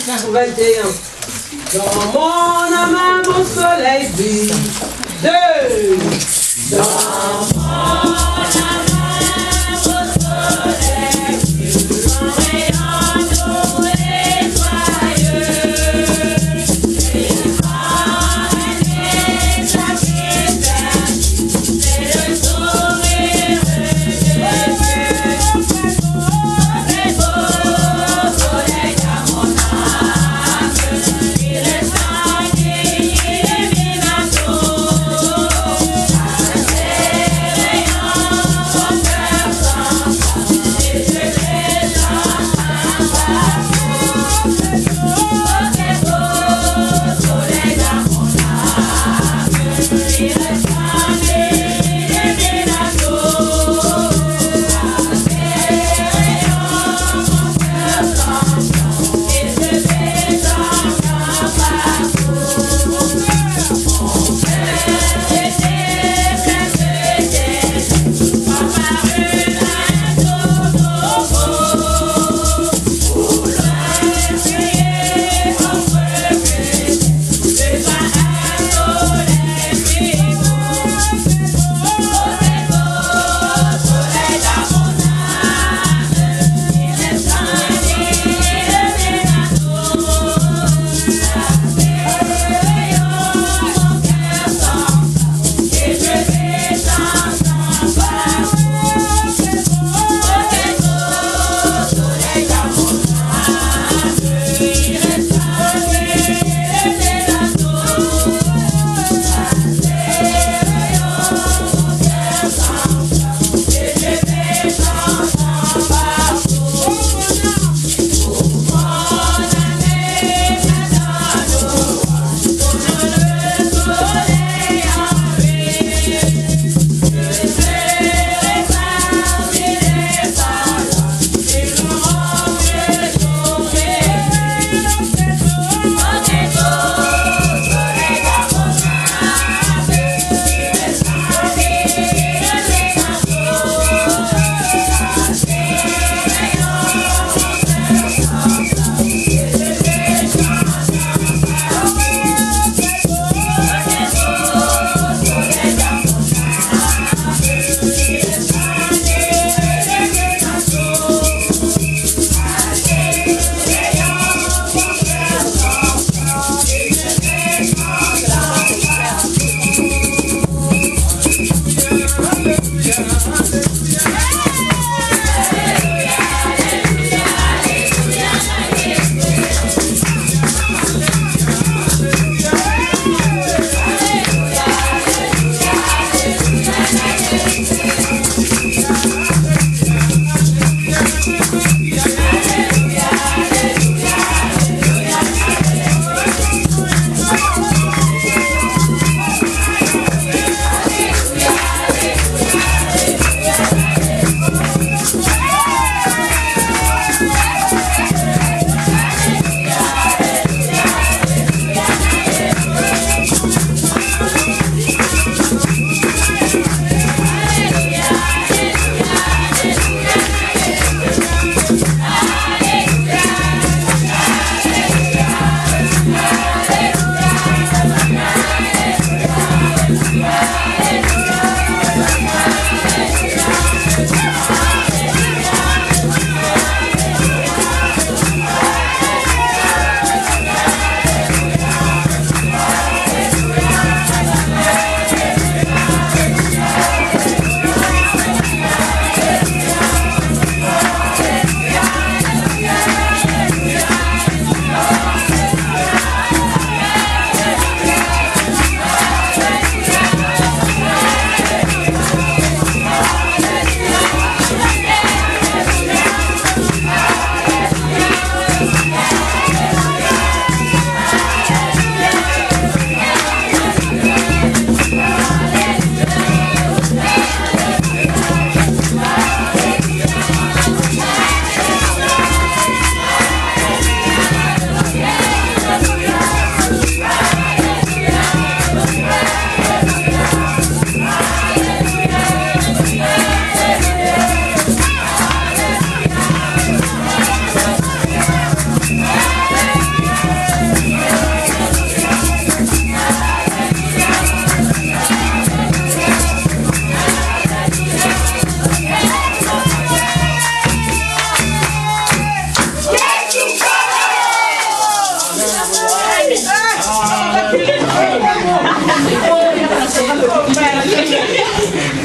21. Dans mon âme, mon soleil brille. 2. Dans mon âme, mon soleil brille. En rayon doux et joyeux. Et parrainer sa prière, c'est le sourire de Jésus. Très beau soleil dans mon âme, il est saint et il est bientôt.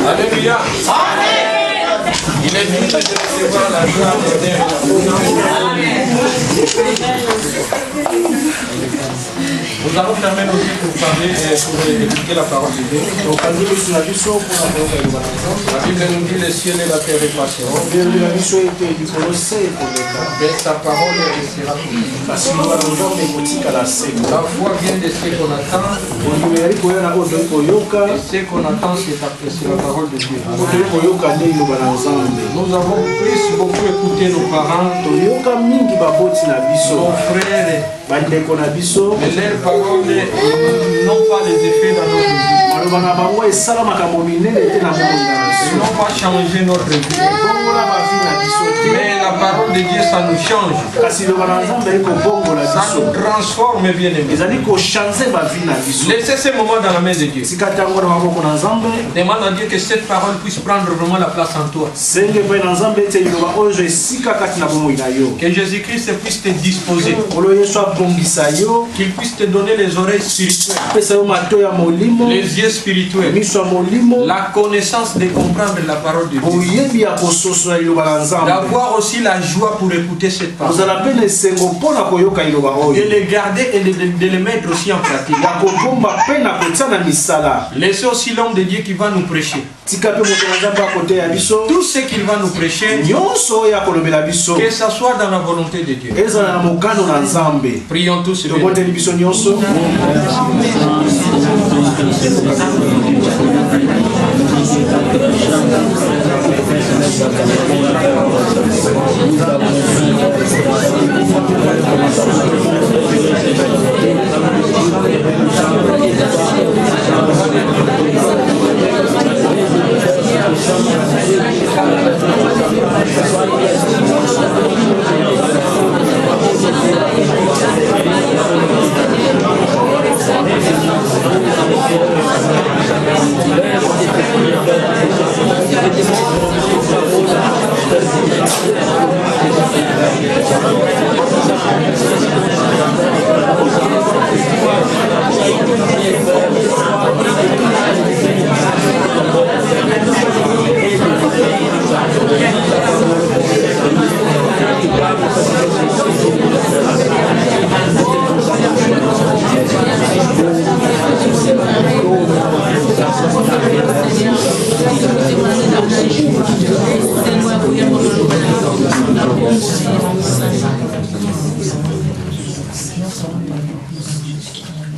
Alléluia. Il est digne de recevoir la gloire de Dieu. Nous allons fermer nos yeux pour parler et pour écouter la parole de Dieu. La Bible nous dit les cieux et la terre passeront, mais sa parole restera toujours. La foi vient de ce qu'on attend, et ce qu'on attend c'est la parole de Dieu. Nous avons beaucoup écouté nos parents, nos frères, mais leurs paroles n'ont pas les effets dans notre vie. Ils n'ont pas changé notre vie. Mais la parole de Dieu, ça nous change. Ça nous transforme, bien aimé. Laissez ce moment dans la main de Dieu. Demande à Dieu que cette parole puisse prendre vraiment la place en toi. Que Jésus-Christ puisse te disposer. Qu'il puisse te donner les oreilles spirituelles, les yeux spirituels, la connaissance de comprendre la parole de Dieu, d'avoir aussi la joie pour écouter cette parole, de les garder et de les mettre aussi en pratique. Laissez aussi l'homme de Dieu qui va nous prêcher. Tout ce qu'il va nous prêcher, que ça soit dans la volonté de Dieu. Prions tous et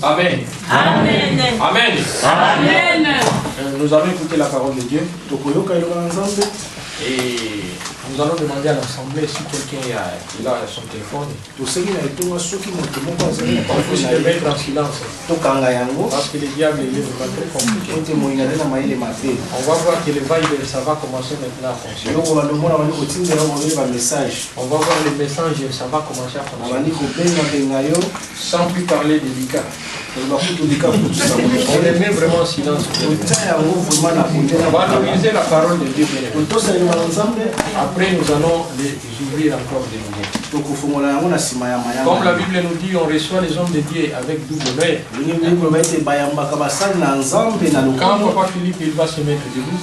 Amen. Amen. Amen. Amen. Nous allons écouter la parole de Dieu. Et nous allons demander à l'assemblée si quelqu'un a son téléphone. On puisse le mettre en silence. Parce que le diable est vraiment très compliqué. On va voir que le va-et-vient, ça va commencer maintenant à fonctionner. On va voir les messages, ça va commencer à fonctionner. Sans plus parler délicat. On les met vraiment en silence. On va analyser la parole de Dieu. Après, nous allons les ouvrir encore de nouveau. Comme la Bible nous dit, on reçoit les hommes de Dieu avec double œil. Quand Papa Philippe il va se mettre debout,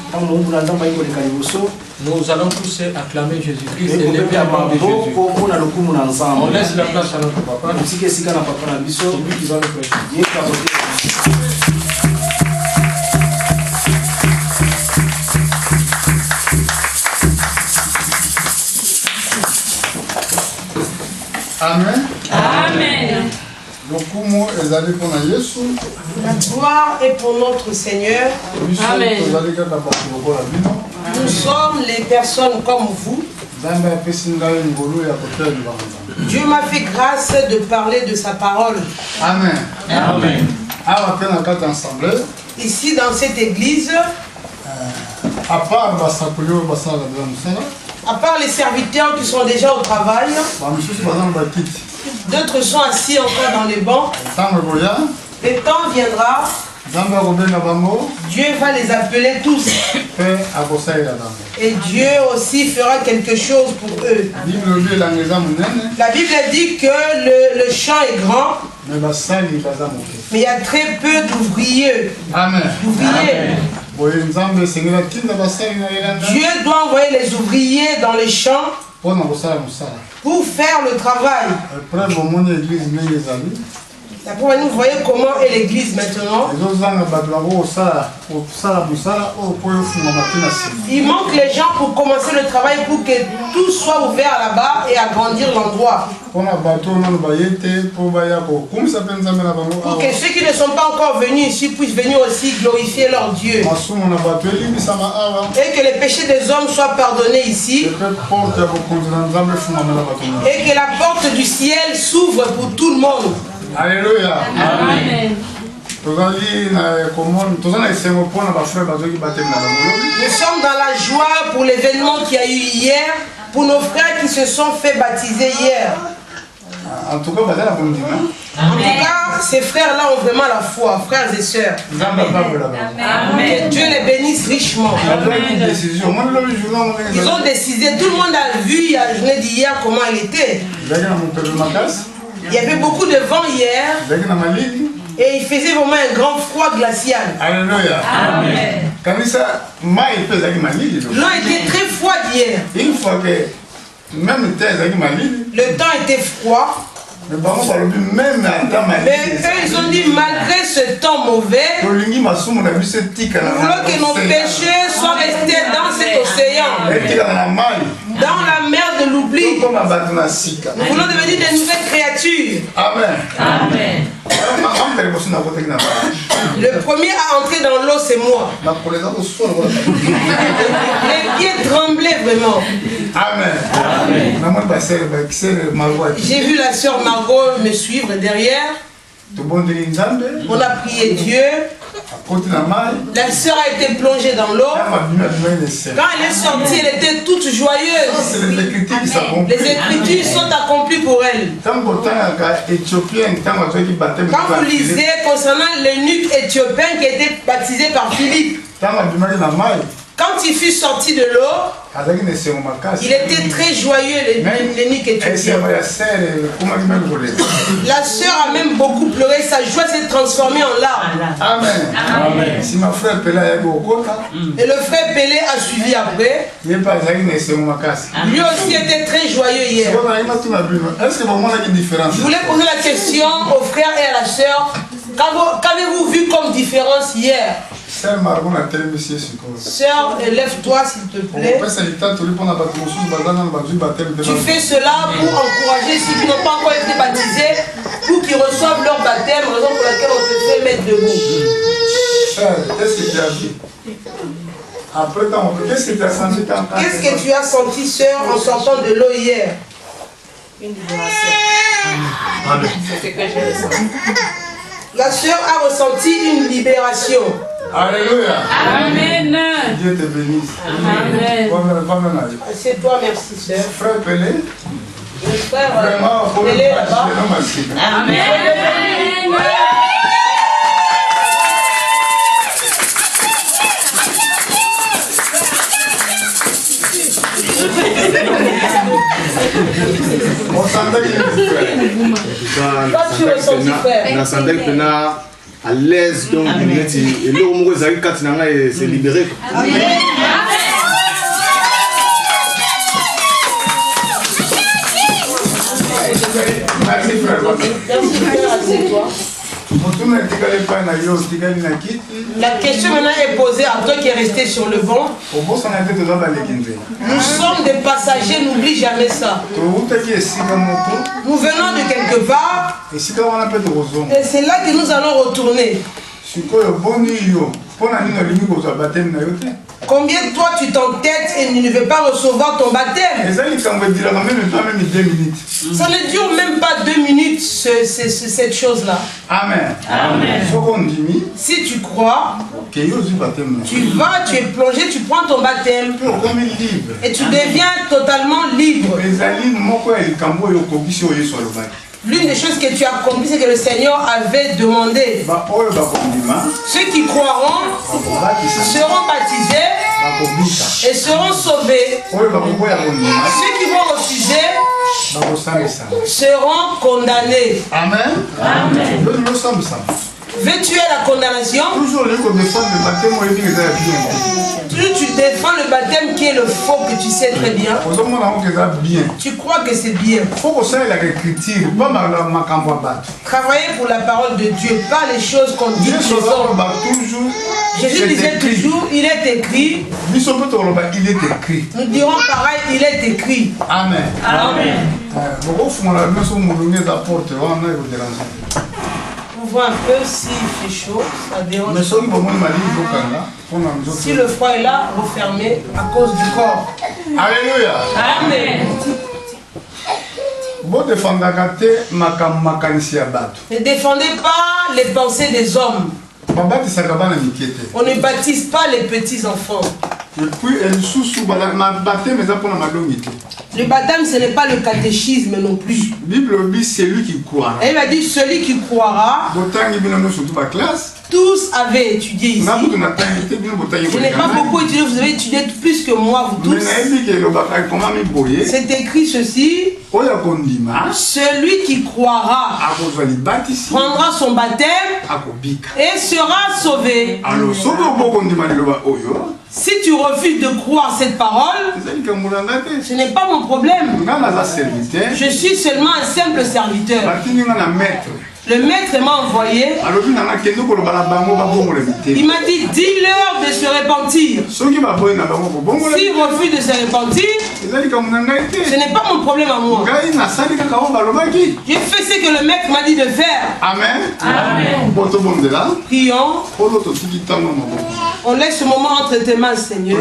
nous allons tous acclamer Jésus-Christ et lever la main de Jésus. On laisse la place à notre papa. C'est lui qui va nous prêcher. Amen. Amen. La gloire est pour notre Seigneur. Amen. Nous sommes les personnes comme vous. Dieu m'a fait grâce de parler de sa parole. Amen. Amen. Ici dans cette église, à part les serviteurs qui sont déjà au travail, d'autres sont assis encore dans les bancs. Le temps viendra, Dieu va les appeler tous. Et Dieu aussi fera quelque chose pour eux. La Bible dit que le champ est grand, mais il y a très peu d'ouvriers. Amen. Dieu doit envoyer les ouvriers dans les champs pour faire le travail. La preuve, vous voyez comment est l'église maintenant. Il manque les gens pour commencer le travail pour que tout soit ouvert là-bas et agrandir l'endroit. Pour que ceux qui ne sont pas encore venus ici puissent venir aussi glorifier leur Dieu. Et que les péchés des hommes soient pardonnés ici. Et que la porte du ciel s'ouvre pour tout le monde. Alléluia. Amen. Nous sommes dans la joie pour l'événement qu'il y a eu hier, pour nos frères qui se sont fait baptiser hier. En tout cas, ces frères-là ont vraiment la foi, frères et sœurs. Que Dieu les bénisse richement. Ils ont décidé, tout le monde a vu la journée d'hier comment elle était. Il y avait beaucoup de vent hier. Et il faisait vraiment un grand froid glacial. Alléluia. Amen. L'eau était très froide hier. Une fois que même le temps était froid. Mais eux, ils ont dit, malgré ce temps mauvais, nous voulons que nos péchés soient restés dans cet océan, dans la mer de l'oubli. Nous voulons devenir des nouvelles créatures. Amen. Amen. Le premier à entrer dans l'eau, c'est moi. Les pieds tremblaient vraiment. Amen. J'ai vu la sœur Margot me suivre derrière. On a prié Dieu. La sœur a été plongée dans l'eau. Quand elle est sortie, elle était toute joyeuse. Les écritures sont accomplies pour elle. Quand vous lisez concernant l'eunuque éthiopien qui a été baptisé par Philippe, quand il fut sorti de l'eau, il était très joyeux, l'eunuque éthiopien. La sœur a même beaucoup pleuré, sa joie s'est transformée en larmes. Amen. Amen. Si ma frère Pelé a et le frère Pelé a suivi après. Lui aussi était très joyeux hier. Je voulais poser la question aux frères et à la sœur. Qu'avez-vous vu comme différence hier? Sœur, lève-toi s'il te plaît. Tu fais cela pour encourager ceux qui n'ont pas encore été baptisés, pour qu'ils reçoivent leur baptême, raison pour laquelle on te fait mettre debout. Qu'est-ce que tu as vu? Qu'est-ce que tu as senti, sœur, en sortant de l'eau hier? Une libération. C'est ce que j'ai ressenti. La sœur a ressenti une libération. Alléluia. Amen. Dieu te bénisse. Amen. C'est toi, merci sœur. Frère Pelé. Le frère Pelé là-bas. Amen. À l'aise donc et le mot Zaki Katinanga s'est libéré. Merci frère. La question maintenant est posée à toi qui es resté sur le banc. Nous sommes des passagers, n'oublie jamais ça. Nous venons de quelque part. Et c'est là que nous allons retourner. Combien toi tu t'entêtes et ne veux pas recevoir ton baptême? Ça ne dure même pas 2 minutes cette chose-là. Amen. Amen. Si tu crois, tu vas, tu es plongé, tu prends ton baptême et tu deviens totalement libre. L'une des choses que tu as accompli, c'est que le Seigneur avait demandé. Ceux qui croiront seront baptisés et seront sauvés. Ceux qui vont refuser seront condamnés. Amen. Amen. Veux-tu la condamnation? Toujours le défendre le baptême, on dit que c'est bien. Toujours tu défends le baptême qui est le faux que tu sais très bien. Tu crois que c'est bien. Travailler pour la parole de Dieu, pas les choses qu'on dit les hommes. Jésus disait toujours, il est écrit. Nous dirons pareil, il est écrit. Amen. Amen. On voit un peu s'il fait chaud, ça dérange. Si le froid est là, refermez à cause du corps. Alléluia. Amen. Ne défendez pas les pensées des hommes. On ne baptise pas les petits enfants. Le baptême, ce n'est pas le catéchisme non plus. Elle m'a dit, celui qui croira, tous avaient étudié ici. Je n'ai pas beaucoup étudié, vous avez étudié plus que moi, vous tous. C'est écrit ceci. Celui qui croira prendra son baptême et sera sauvé. Si tu refuses de croire cette parole, ce n'est pas mon problème. Je suis seulement un simple serviteur. Le maître m'a envoyé. Il m'a dit, dis-leur de se repentir. S'ils refusent de se repentir, ce n'est pas mon problème à moi. J'ai fait ce que le maître m'a dit de faire. Amen. Amen. Prions. On laisse ce moment entre tes mains, Seigneur.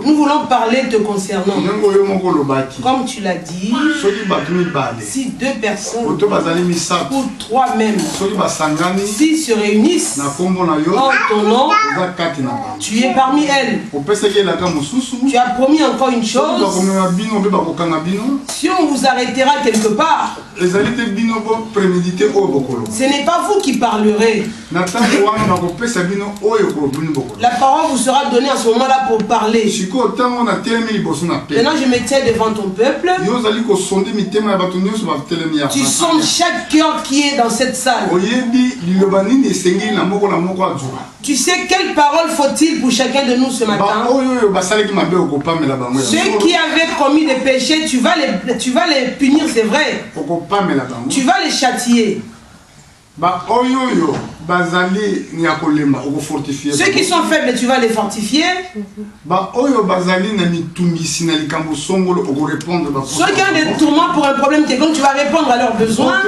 Nous voulons parler te concernant. Comme tu l'as dit, si deux personnes ou trois même, s'ils se réunissent en ton nom, tu es parmi elles. Tu as promis encore une chose. Si on vous arrêtera quelque part, ce n'est pas vous qui parlerez. La parole vous sera donnée à ce moment-là pour parler. Maintenant, je me tiens devant ton peuple. Tu sondes chaque cœur qui est dans cette salle. Tu sais quelle parole faut-il pour chacun de nous ce matin? Ceux qui avaient commis des péchés, tu vas les punir, c'est vrai. Tu vas les châtier. Ceux qui sont faibles, tu vas les fortifier. Ceux qui ont des tourments pour un problème quelconque, tu vas répondre à leurs besoins.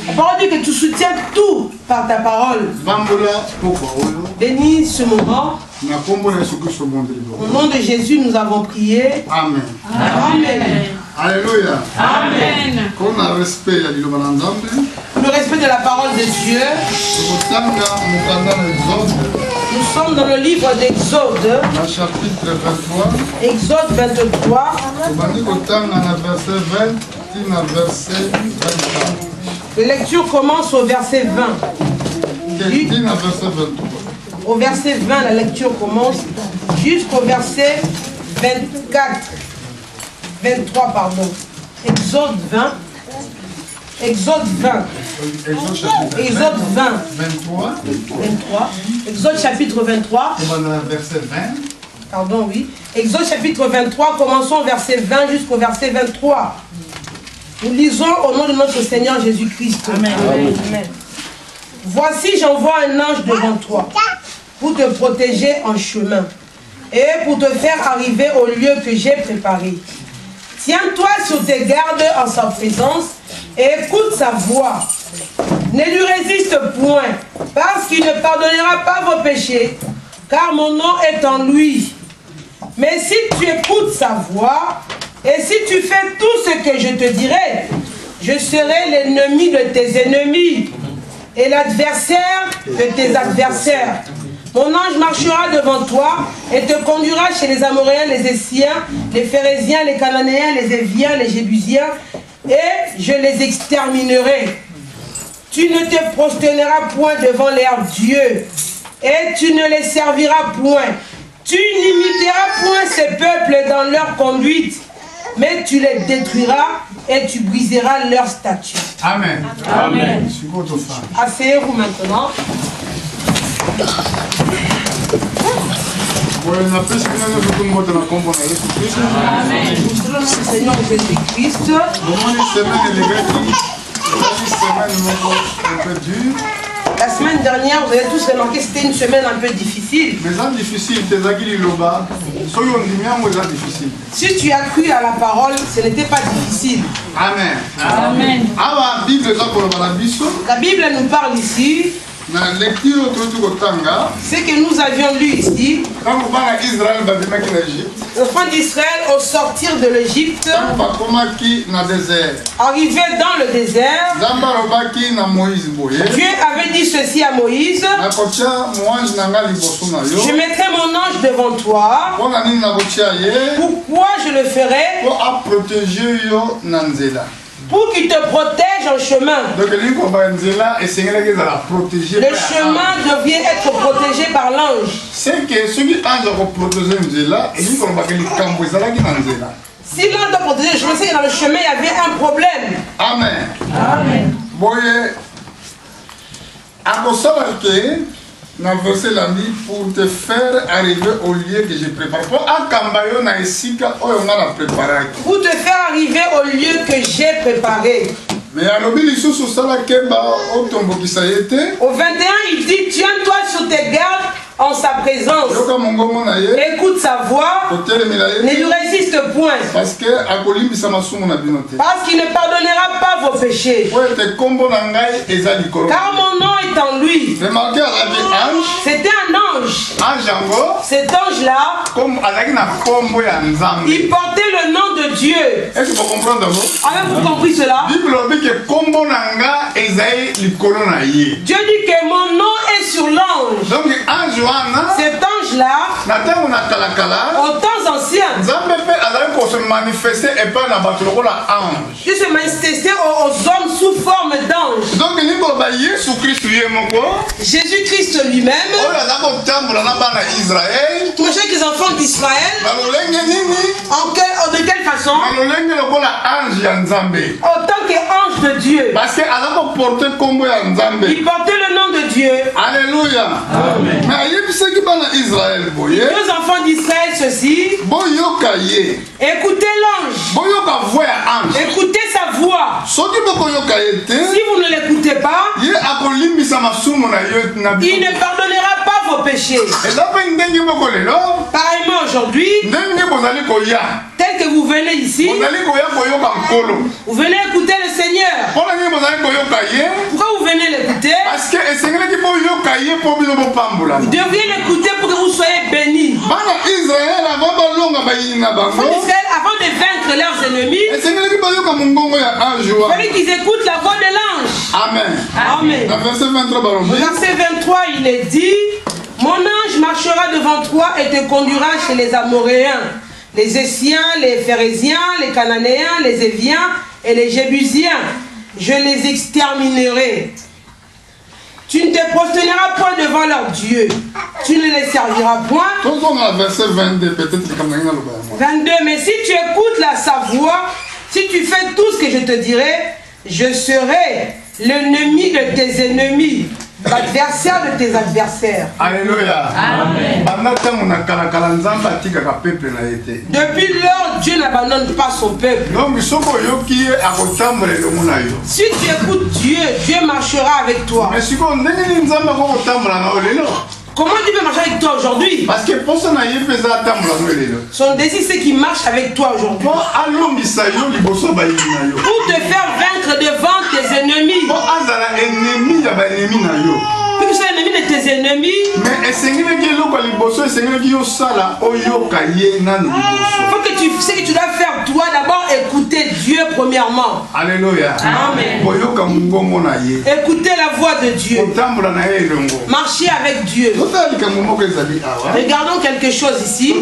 La parole dit que tu soutiens tout par ta parole. Bénis ce moment. Au nom de Jésus, nous avons prié. Amen. Amen. Alléluia. Amen. Le respect de la parole de Dieu. Nous sommes dans le livre d'Exode. Chapitre 23. Exode 23. La lecture commence au verset 20. Au verset 20, la lecture commence jusqu'au verset 23, pardon. Exode 20. Exode 20. Exode 20. 23. Exode chapitre 23. Verset 20. Pardon, oui. Exode chapitre 23, commençons au verset 20 jusqu'au verset 23. Nous lisons au nom de notre Seigneur Jésus-Christ. Amen. Amen. Voici, j'envoie un ange devant toi pour te protéger en chemin et pour te faire arriver au lieu que j'ai préparé. Tiens-toi sur tes gardes en sa présence et écoute sa voix. Ne lui résiste point, parce qu'il ne pardonnera pas vos péchés, car mon nom est en lui. Mais si tu écoutes sa voix, et si tu fais tout ce que je te dirai, je serai l'ennemi de tes ennemis et l'adversaire de tes adversaires. Mon ange marchera devant toi et te conduira chez les Amoréens, les Essiens, les Phérésiens, les Cananéens, les Éviens, les Jébusiens, et je les exterminerai. Tu ne te prosterneras point devant leurs dieux, et tu ne les serviras point. Tu n'imiteras point ces peuples dans leur conduite, mais tu les détruiras et tu briseras leurs statues. Amen. Amen. Asseyez-vous maintenant. Seigneur Jésus-Christ. La semaine dernière, vous avez tous remarqué que c'était une semaine un peu difficile. Si tu as cru à la parole, ce n'était pas difficile. Amen. Amen. La Bible nous parle ici. Ce que nous avions lu ici, les enfants d'Israël au sortir de l'Égypte, arrivés dans le désert, Dieu avait dit ceci à Moïse: je mettrai mon ange devant toi. Pourquoi je le ferai? Pour qu'il te protège en chemin. Le chemin devient être protégé par l'ange. Si l'ange doit protéger le chemin, c'est que dans le chemin il y avait un problème. Amen. Amen. Pour te faire arriver au lieu que j'ai préparé. Pour te faire arriver au lieu que j'ai préparé. Mais au 21, il dit: tiens-toi sur tes gardes en sa présence. Écoute sa voix. Ne lui résiste point. Parce qu'il ne pardonnera pas vos péchés. Car mon nom est en lui. C'était un ange. Cet ange-là, il portait le nom de Dieu. Avez-vous compris cela? Dieu dit que mon nom est sur l'ange. Cet ange-là, au temps ancien, Dieu se manifestait aux hommes sous forme d'ange. Jésus-Christ lui-même, touchait les enfants d'Israël. De quelle façon? Autant qu'ange de Dieu. Il portait le nom de Dieu. Alléluia. Amen. Deux enfants d'Israël, ceci. Écoutez l'ange. Écoutez sa voix. Si vous ne l'écoutez pas, il ne pardonnera pas vos péchés. Pareillement aujourd'hui, tel que vous venez ici, vous venez écouter le Seigneur. Pourquoi vous venez l'écouter? Vous devriez l'écouter pour que vous soyez bénis. Avant de vaincre leurs ennemis, il fallait qu'ils écoutent la voix de l'ange. Amen. Amen. Verset 23, il est dit: mon ange marchera devant toi et te conduira chez les Amoréens, les Essiens, les Phérésiens, les Cananéens, les Éviens et les Jébusiens. Je les exterminerai. Tu ne te prosterneras point devant leur Dieu. Tu ne les serviras point. 22. Mais si tu écoutes sa voix, si tu fais tout ce que je te dirai, je serai l'ennemi de tes ennemis, l'adversaire de tes adversaires. Alléluia. Amen. Depuis lors, Dieu n'abandonne pas son peuple. Si tu écoutes Dieu, Dieu marchera avec toi. Comment Dieu peut marcher avec toi aujourd'hui? Son désir, c'est qu'il marche avec toi aujourd'hui. Pour te faire vaincre devant tes ennemis. Puis tu sois ennemi de tes ennemis. Il faut que tu sais que tu dois faire toi d'abord écouter Dieu premièrement. Alléluia. Amen. Écoutez la voix de Dieu. Marchez avec Dieu. Regardons quelque chose ici.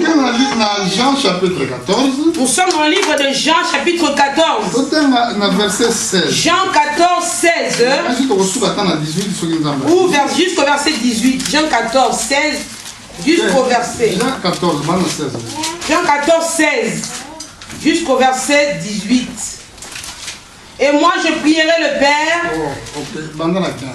Jean chapitre 14. Nous sommes dans le livre de Jean chapitre 14. Jean 14, 16. Ou jusqu'au verset 18. Jean 14, 16. Jusqu'au verset. Jean 14, 16. Jean 14, 16. Jusqu'au verset 18. Et moi je prierai le Père. Pendant la 15.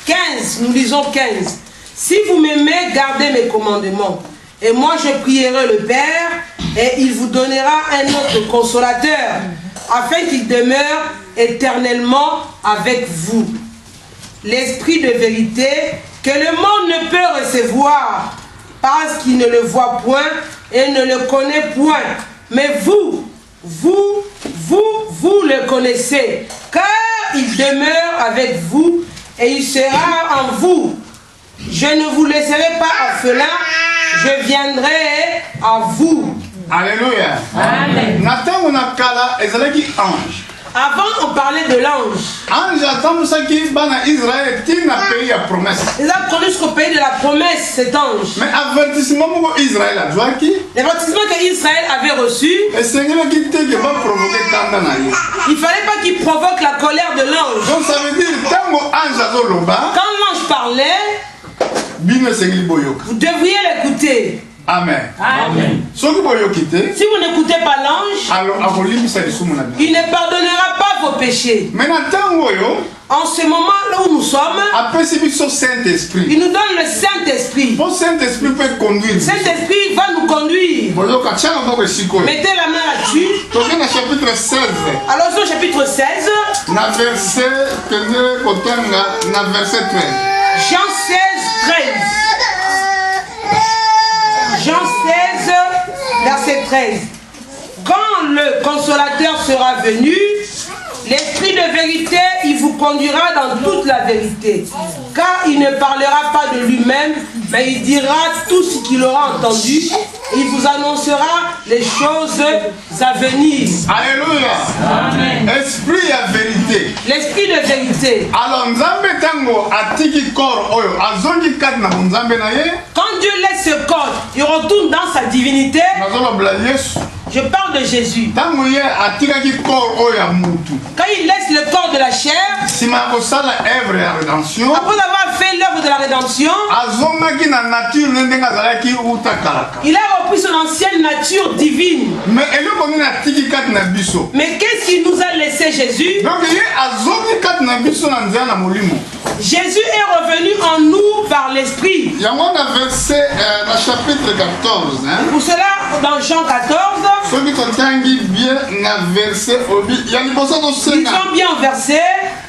15, nous lisons 15. Si vous m'aimez, gardez mes commandements. Et moi je prierai le Père, et il vous donnera un autre consolateur, afin qu'il demeure éternellement avec vous. L'Esprit de vérité que le monde ne peut recevoir, parce qu'il ne le voit point et ne le connaît point. Mais vous le connaissez, car il demeure avec vous et il sera en vous. Je ne vous laisserai pas orphelin, je viendrai à vous. Alléluia. Amen. Nathan on a kala ezalaki ange. Avant, on parlait de l'ange. Ange atambusaki bana Israël tina pays à promesse. Ils ont connu jusqu'au pays de la promesse, cet ange. Mais avertissement moko Israël a jouaki. L'avertissement qu'Israël avait reçu, Et Seigneur qui te que va provoquer tanda na yo. il ne fallait pas qu'il provoque la colère de l'ange. Donc ça veut dire tango ange azoloba Quand l'ange parlait, bino sengli boyoka. vous devriez l'écouter. Amen. Amen. Soki boyokite Si vous n'écoutez pas l'ange, alors akolimbisa lisumu na bino. il ne pardonnera pas vos péchés. Mais na tango yo En ce moment là où nous sommes, apesi biso Saint-Esprit. il nous donne le Saint-Esprit. Bon Saint-Esprit peut conduire. Le Saint-Esprit va nous conduire. Boyoka tiana boko sikoyo. Mettez la main là-dessus. Toke na chapitre 16. Alors au chapitre 16, Na verset tende kotanga na verset 13. Jean 16, 13. Jean 16, verset 13. Quand le consolateur sera venu, l'Esprit de vérité, il vous conduira dans toute la vérité. Car il ne parlera pas de lui-même, mais il dira tout ce qu'il aura entendu. Il vous annoncera les choses à venir. Alléluia. Amen. Esprit à vérité. L'Esprit de vérité. Alors nzambe tango atiki corps oyo azongi kati na nzambe na ye. Quand Dieu laisse ce corps, il retourne dans sa divinité. Nazolobela Yesu. Je parle de Jésus. Tango ye atikaki corps oyo ya mutu. Quand il laisse le corps de la chair, Sima kosala œuvre ya rédemption. après avoir fait l'œuvre de la rédemption, Azongaki na nature ndenge azalaki uta kalaka. il a repris son ancienne nature divine. Mais eloko nini atiki kati na biso. Mais qu'est-ce qu'il nous a laissé, Jésus? Donc ye azongi kati na biso na nzela na molimo. Jésus est revenu en nous par l'Esprit. Yango na verset na chapitre 14 hein. Pour cela, dans Jean 14, Soki totangi bien na verset obi ya liboso tosenga. lisons bien au verset,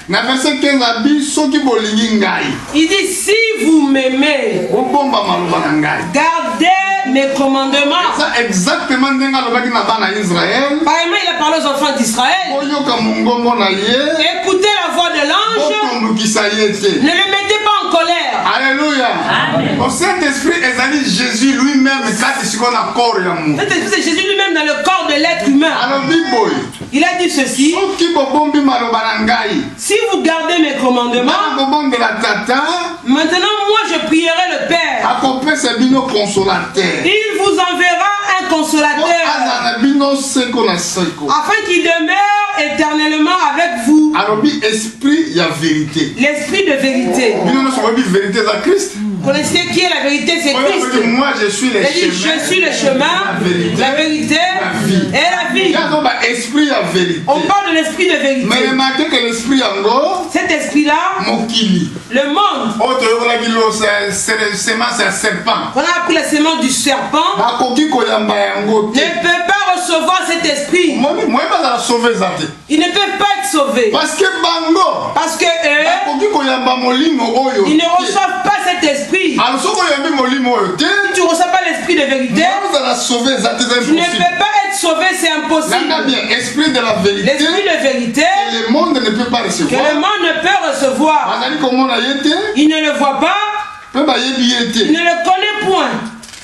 Na verset 15 abi soki bolingi ngai. il dit, si vous m'aimez, Obomba maloba na ngai. gardez mes commandements. Ça exactement ndenge alobaki na bana Israël. Pareillement, il a parlé aux enfants d'Israël. Boyoka mongombo na ye. Écoutez la voix de l'ange, Botombukisa ye te. ne le mettez pas en colère. Alléluia. Amen. Au Saint-Esprit ezali Jésus lui-même kati siko na corps ya mu. Cet esprit, c'est Jésus lui-même dans le corps de l'être humain. Alobi boy. Il a dit ceci, Soki bobombi maloba na ngai. si vous gardez mes commandements, Bana bobombela tata. maintenant moi je prierai le Père. Akopesa bino consolateur. Il vous enverra un Po consolateur azana bino seko na seko. afin qu'il demeure éternellement avec vous. Alobi esprit ya vérité. L'esprit de vérité. Bino no sobi vérité za Christ. Vous connaissez qui est la vérité? C'est Christ. Moi je suis le Il a dit, chemin. je suis le chemin, la vérité et la vie. Y'a ba esprit ya vérité. On parle de l'esprit de Mais vérité. remarquez que l'esprit yango Cet esprit-là, mokili. le monde, Autre yokolaki lo c'est le semence ya serpent. on a appris la semence du serpent, Bakoki koyamba yango ne te. peut pas recevoir cet esprit. Moi bazala sauver za te. Ils ne peuvent pas être sauvés. Parce que bango Parce que eux, bakoki koyamba molimo oyo. ils ne reçoivent pas cet esprit. Alors soko yambi molimo oyo te. Si tu ne reçois pas l'esprit de vérité, Bazala sauver za te c'est tu ne impossible. peux pas être sauvé, c'est Nanga impossible. bien esprit de la vérité. L'esprit de vérité Que le monde ne peut pas que recevoir. le monde ne peut recevoir, Bazali komona ye te. il ne le voit pas, Pe bayebi ye il te. ne le connaît point.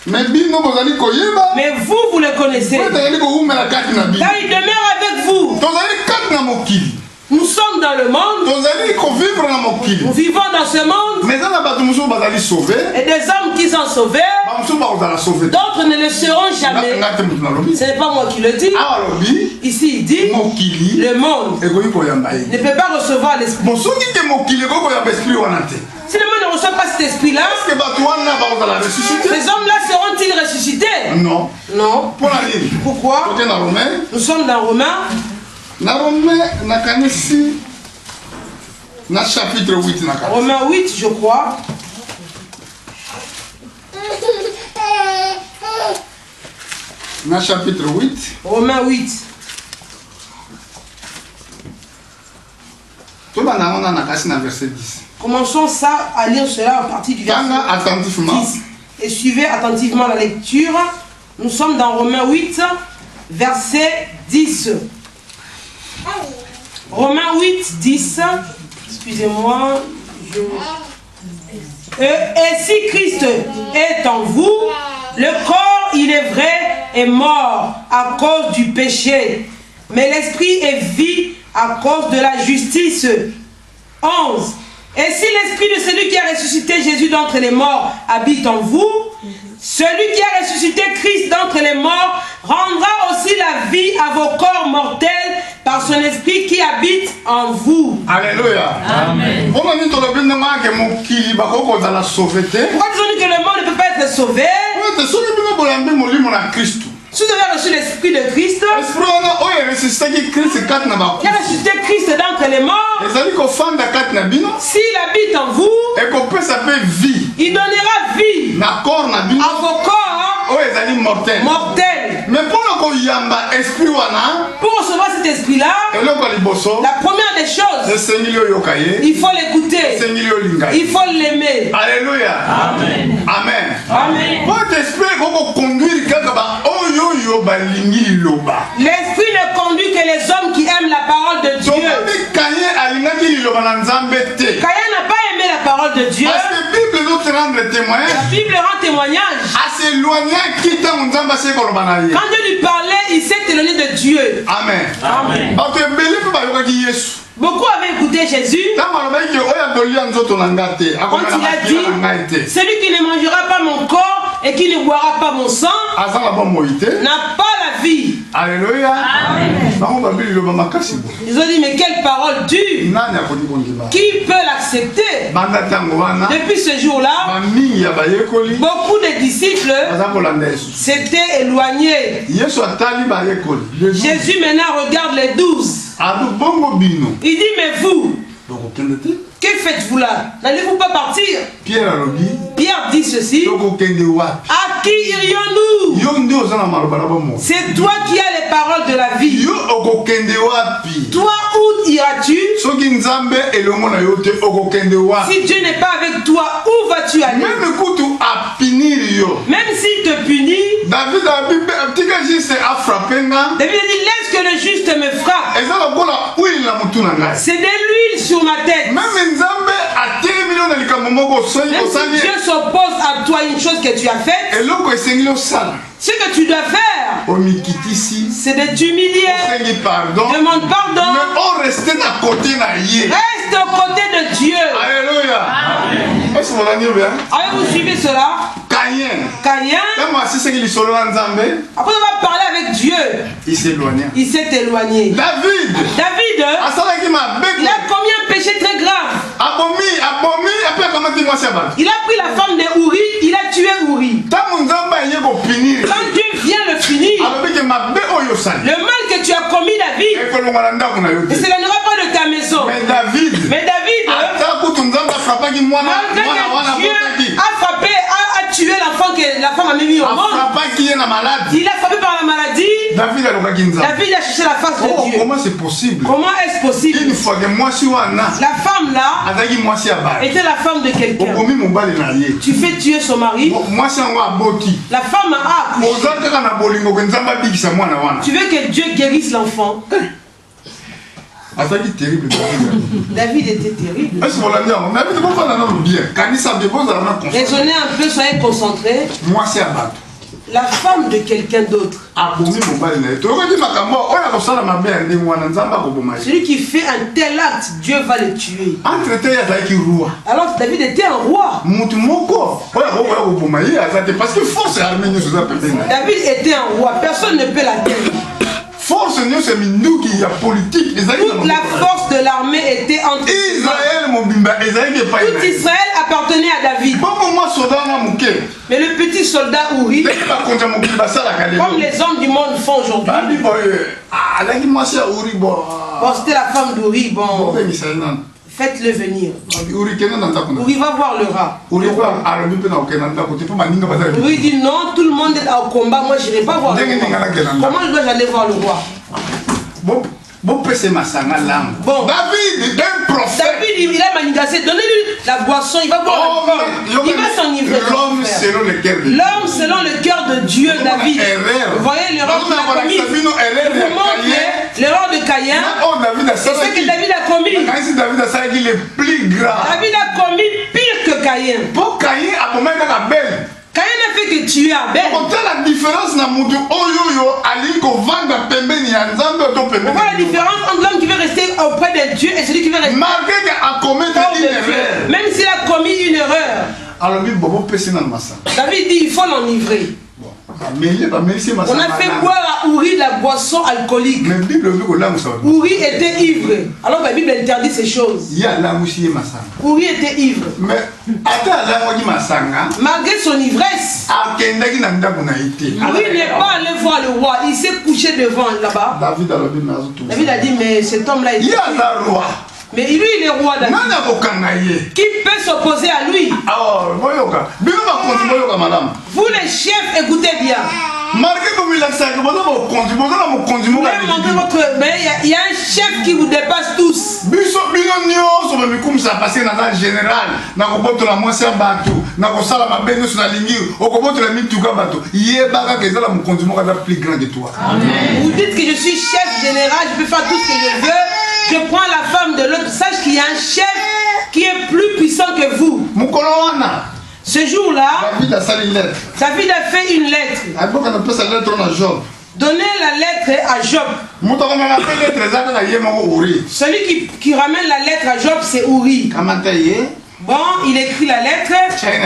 Mais bino bozali koyeba. Mais vous, vous le connaissez. Po tozali kowumela kati na bino. Car il demeure avec vous. Tozali kati na mokili. Nous sommes dans le monde, Tozali kovivre na mokili. nous vivons dans ce monde, Mais eza na bato mosusu bazali sauvé. et des hommes qui sont sauvés, Bamosusu bakozala sauvé. d'autres ne le seront jamais. Nga te mutu nalobi. Ce n'est pas moi qui le dis. Awa alobi Ici, il dit, mokili le monde ekoki koyamba ye. ne peut pas recevoir l'esprit. Bon soki te mokili ekoki koyamba esprit wana te. Si le monde ne reçoit pas cet esprit-là, Est-ce que bato wana bakozala ressuscité? ces hommes-là seront-ils ressuscités? Non. Non. Mpona nini? Pourquoi? Toke na Romain Nous sommes dans Romains chapitre 8. Romains 8, je crois. Chapitre 8. Romains 8. Verset 10. Commençons ça à lire cela à partir du verset 10. Et suivez attentivement la lecture. Nous sommes dans Romains 8, verset 10. Romains 8, 10. Excusez-moi. Et si Christ est en vous, le corps, il est vrai, est mort à cause du péché, mais l'esprit est vie à cause de la justice. 11. Et si l'esprit de celui qui a ressuscité Jésus d'entre les morts habite en vous, celui qui a ressuscité Christ d'entre les morts rendra aussi la vie à vos corps mortels par son esprit qui habite en vous. Alléluia. Amen. Pourquoi disons-nous que le monde ne peut pas être sauvé? Si vous avez reçu l'esprit de Christ, qui a ressuscité Christ d'entre les morts, s'il habite en vous, il donnera vie à vos corps mortels. Mais pour recevoir cet esprit-là, la première des choses, il faut l'écouter, il faut l'aimer. Alléluia. Amen. Amen. Amen. L'esprit ne conduit que les hommes qui aiment la parole de Dieu. Caïn n'a pas aimé la parole de Dieu. Parce que la Bible nous rend témoignage. La Bible rend témoignage. Quand Dieu lui parlait, il s'est éloigné de Dieu. Amen. Amen. Beaucoup avaient écouté Jésus. Quand il a dit, celui qui ne mangera pas mon corps et qui ne boira pas mon sang n'a pas la vie. Alléluia. Amen. Ils ont dit, mais quelle parole dure. Qui peut l'accepter? Depuis ce jour-là, beaucoup de disciples s'étaient éloignés. Jésus maintenant regarde les 12. Il dit, mais vous, que faites-vous là? N'allez-vous pas partir? Pierre dit ceci. À qui irions-nous? C'est toi qui as les paroles de la vie. Toi, où iras-tu? Si Dieu n'est pas avec toi, où vas-tu aller? Même s'il te punit, David a dit, laisse que le juste me frappe. C'est de l'huile sur ma tête. Même si Dieu s'oppose à toi une chose que tu as faite, ce que tu dois faire, c'est de t'humilier, demande pardon, reste aux côtés de Dieu. Alléluia. Avez-vous suivi cela? Caïn, après avoir parlé avec Dieu, il s'est éloigné. David, il a commis un péché très grave. Il a pris la femme de Uri, il a tué Uri. Quand Dieu vient le finir, le mal que tu as commis, David, ne s'éloignera pas de ta maison. Mais David, Dieu a frappé, a tué l'enfant que la femme a mis au monde. Il a frappé par la maladie. David a cherché la face de Dieu. Comment c'est possible? Comment est-ce possible? Une fois que moi, la femme là était la femme de quelqu'un. Tu fais tuer son mari. La femme a accouché. Tu veux que Dieu guérisse l'enfant? David était terrible. Raisonnez un peu, soyez concentrés. La femme de quelqu'un d'autre. Celui qui fait un tel acte, Dieu va le tuer. Alors David était un roi. David était un roi, personne ne peut la tuer. Toute la force de l'armée était entre Israël. Tout Israël appartenait à David. Mais le petit soldat Uri, comme les hommes du monde font aujourd'hui, bon, c'était la femme d'Uri, bon, faites-le venir. Uri va voir le rat. Uri dit non, tout le monde est au combat, moi je n'irai pas voir le roi. Comment je dois aller voir le roi? Bon, David, un prophète. David, il a manigancé. Donnez-lui la boisson, il va boire l'alcool. Il va s'enivrer. L'homme selon le cœur de Dieu. L'homme selon le cœur de Dieu, David. Vous voyez l'erreur qu'il a commise. Vous montrez l'erreur de Caïn. Et ce que David a commis. David est plus grave. David a commis pire que Caïn. Pour Caïn, à moment de la belle. Caïn n'a fait que tuer Abel. On voit la différence dans mon Dieu. On voit la différence entre l'homme qui veut rester auprès de Dieu et celui qui veut rester malgré qu'il a commis une erreur. Même s'il a commis une erreur. Alors, David dit il faut l'enivrer. On a fait boire à Uri de la boisson alcoolique. Uri était ivre. Alors la Bible interdit ces choses. Uri était ivre. Malgré son ivresse, Uri n'est pas allé voir le roi. Il s'est couché devant là-bas. David a dit mais cet homme-là est roi. Mais lui, il est roi David. Qui peut s'opposer à lui? Vous les chefs, écoutez bien. Il y a un chef qui vous dépasse tous. Vous dites que je suis chef général, je peux faire tout ce que je veux. Je prends la femme de l'autre. Sache qu'il y a un chef qui est plus puissant que vous. Ce jour-là, David a fait une lettre. Donnez la lettre à Job. Celui qui ramène la lettre à Job, c'est Uri. Bon, il écrit la lettre.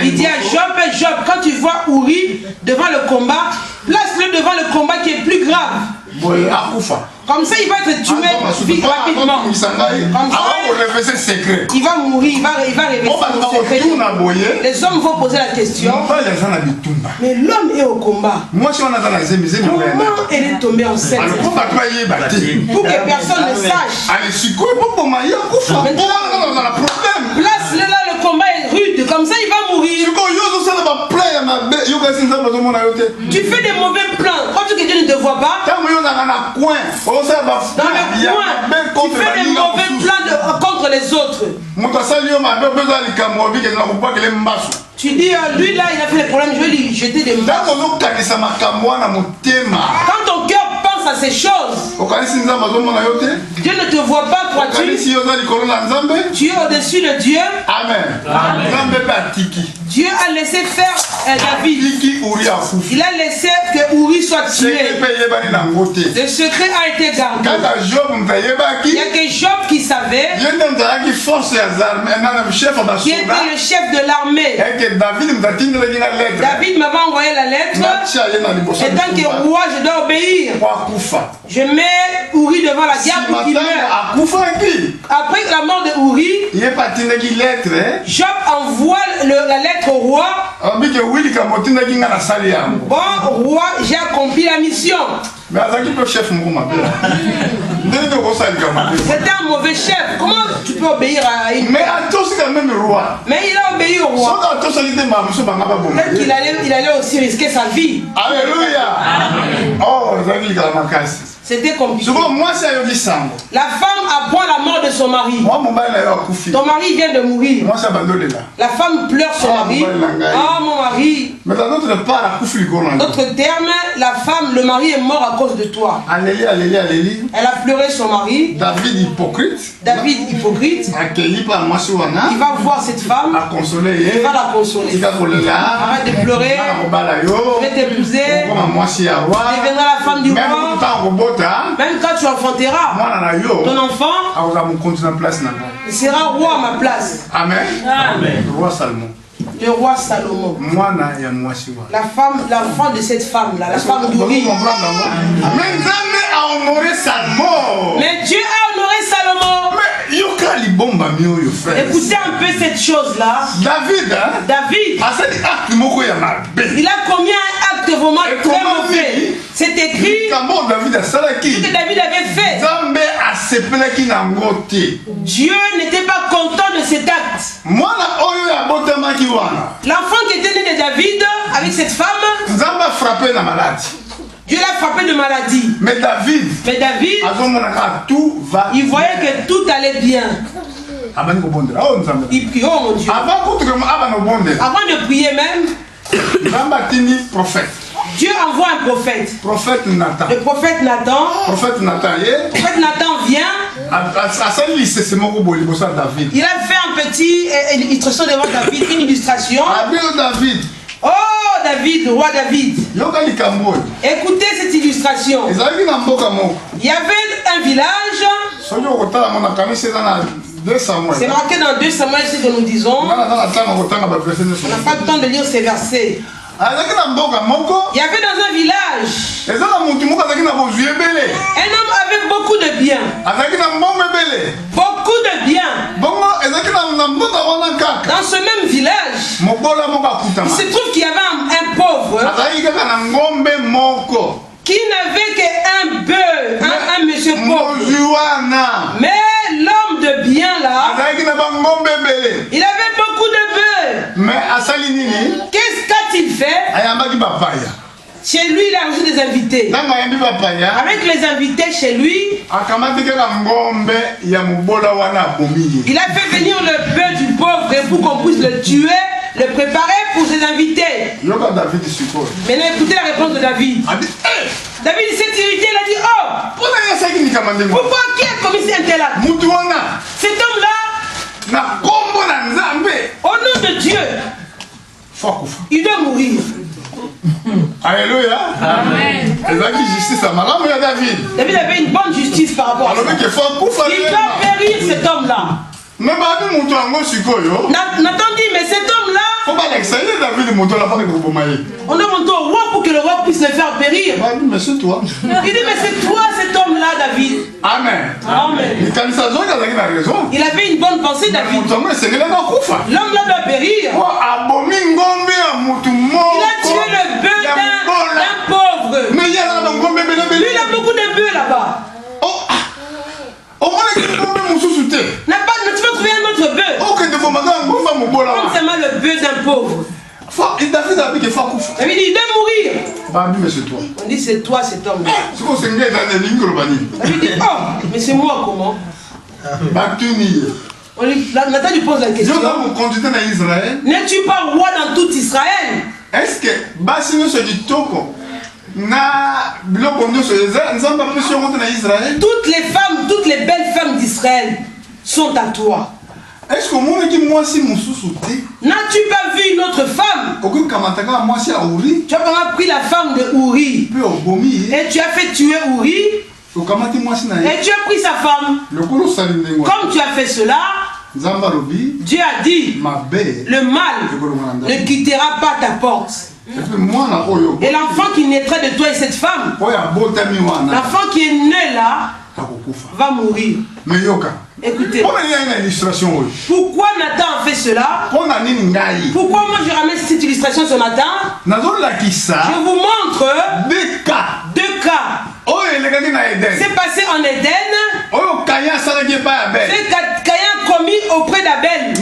Il dit à Job, Job, quand tu vois Uri devant le combat, place-le devant le combat qui est plus grave. Comme ça, il va être tué rapidement. Comme ça, il va mourir, il va révéler son secret. Les hommes vont poser la question. Mais l'homme est au combat. Comment elle est tombée enceinte? Pour que personne ne sache. Place-le là, le combat est rude. Comme ça, il va mourir. Tu fais des mauvais plans. Quand tu dis que Dieu ne te voit pas, dans le coin, tu fais des mauvais plans contre les autres. Tu dis, lui là, il a fait des problèmes, je vais lui jeter des mains. Quand ton cœur pense à ces choses, Dieu ne te voit pas, crois-tu? Tu es au-dessus de Dieu. Amen. Dieu a laissé faire David. Il a laissé que Uri soit tué. Le secret a été gardé. Il n'y a que Job qui savait, qui était le chef de l'armée. David m'avait envoyé la lettre. Et tant que roi, je dois obéir. Je mets Uri devant la guerre pour qu'il meure. Après la mort de Uri, Job envoie la lettre au roi. Bon, roi, j'ai accompli la mission. C'était un mauvais chef. Comment tu peux obéir à une... Mais il a obéi au roi. Peut-être qu'il allait aussi risquer sa vie. Alléluia. Oh, c'était compliqué. La femme apprend la mort de son mari. Ton mari vient de mourir. La femme pleure son mari. Ah, mon mari. D'autres termes, la femme, le mari est mort à cause de toi. Elle a pleuré son mari. David hypocrite. Il va voir cette femme. Il va la consoler. Arrête de pleurer. Je vais t'épouser. Tu deviendras la femme du roi. Même quand tu enfanteras ton enfant, il sera roi à ma place. Amen. Le roi Salomon. L'enfant de cette femme-là, la femme d'Uri. Mais Dieu a honoré Salomon. Écoutez un peu cette chose-là. David, hein? David, il a commis un acte vraiment très mauvais. C'est écrit ce que David avait fait. Dieu n'était pas content de cet acte. L'enfant qui était né de David avec cette femme, Dieu l'a frappé de maladie. Mais David, il voyait que tout allait bien. Il prie, oh mon Dieu. Avant de prier même, Dieu envoie un prophète. Le prophète Nathan. Le prophète Nathan vient. Il a fait un petit illustration devant David, une illustration. Oh David, roi David. Écoutez cette illustration. Il y avait un village. C'est marqué dans 2 Samuel ce que nous disons. On n'a pas le temps de lire ces versets. Il y avait dans un village un homme avec beaucoup de biens. Beaucoup de biens. Dans ce même village, il se trouve qu'il y avait un pauvre qui n'avait qu'un bœuf, un monsieur pauvre. Mais l'homme de bien là, il avait beaucoup de bœufs. Qu'est-ce qu'a-t-il fait? Chez lui, il a reçu des invités. Avec les invités chez lui, il a fait venir le bœuf du pauvre pour qu'on puisse le tuer, le préparer pour ses invités. Maintenant, écoutez la réponse de David. David s'est irrité, il a dit, oh, pourquoi qui a commis cet acte? Cet homme-là, au nom de Dieu, il doit mourir. Alléluia. Amen. David avait une bonne justice par rapport à ça. Il doit périr cet homme-là. Nathan dit, mais cet homme-là, on a monté au roi pour que le roi puisse le faire périr. Il dit, mais c'est toi cet homme-là, David. Amen. Amen. Il avait une bonne pensée, David. L'homme-là doit périr. Il a tué le bœuf d'un pauvre. Lui, il a beaucoup de bœufs là-bas. Tu vas trouver un autre bœuf. Comme seulement le bœuf d'un pauvre. David dit, il doit mourir. On dit, c'est toi cet homme. David dit, oh, mais c'est moi comment? Nathan lui pose la question. N'es-tu pas roi dans tout Israël? Est-ce que toutes les femmes, toutes les belles femmes d'Israël sont à toi? Est-ce que n'as-tu pas vu une autre femme? Tu as pas pris la femme de Uri et tu as fait tuer Uri et tu as pris sa femme. Comme tu as fait cela, Dieu a dit, le mal ne quittera pas ta porte. Et l'enfant qui naîtra de toi et cette femme, l'enfant qui est né là, va mourir. Écoutez, pourquoi Nathan a fait cela? Pourquoi moi je ramène cette illustration sur Nathan? Je vous montre 2 cas. C'est passé en Éden. C'est Caïn commis auprès d'Abel.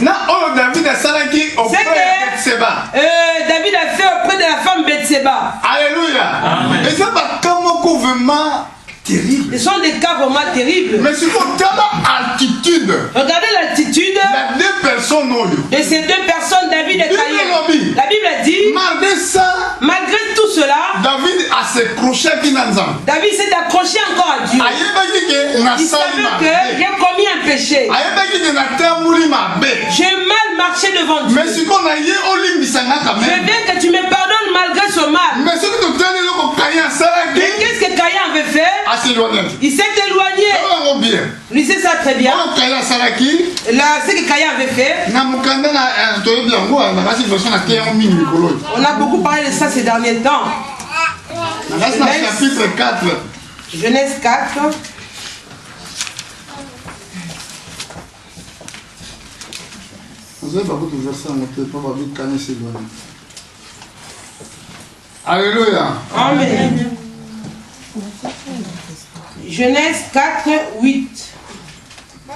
David a fait auprès de la femme Bethséba. Alléluia. Et c'est pas comme terrible. Ce sont des cas vraiment terribles. Mais c'est pour altitude. Regardez l'altitude de ces 2 personnes, David et Caïn. La Bible a dit, malgré tout cela, David s'est accroché encore à Dieu. Il savait que j'ai commis un péché. J'ai mal marché devant Dieu. Je veux que tu me pardonnes malgré ce mal. Mais qu'est-ce que Caïn avait fait? Il s'est éloigné. Il sait ça très bien. Là, ce que Caïn avait fait. On a beaucoup parlé de ça ces derniers temps. Chapitre 4. Genèse 4. Alléluia. Amen. Genèse 4, 8. Bon.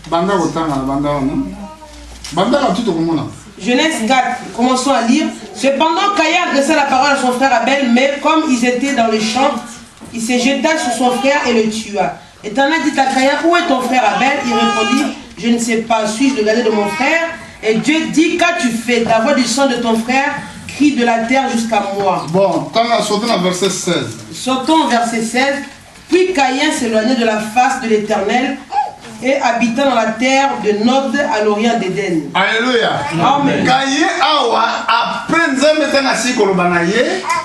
Banda Botana, Banda non? Banda la tout au monde. Genèse 4, commençons à lire. Cependant, Caïn adressa la parole à son frère Abel, mais comme ils étaient dans les champs, il se jeta sur son frère et le tua. L'Éternel dit à Caïn, où est ton frère Abel? Il répondit, je ne sais pas, suis-je le gardien de mon frère? Et Dieu dit, qu'as-tu fait? Ta voix du sang de ton frère crie de la terre jusqu'à moi. Bon, quand on a sauté dans verset 16. Sortons au verset 16. Puis Caïn s'éloignait de la face de l'Éternel et habitant dans la terre de Nod à l'orient d'Éden. Alléluia. Amen.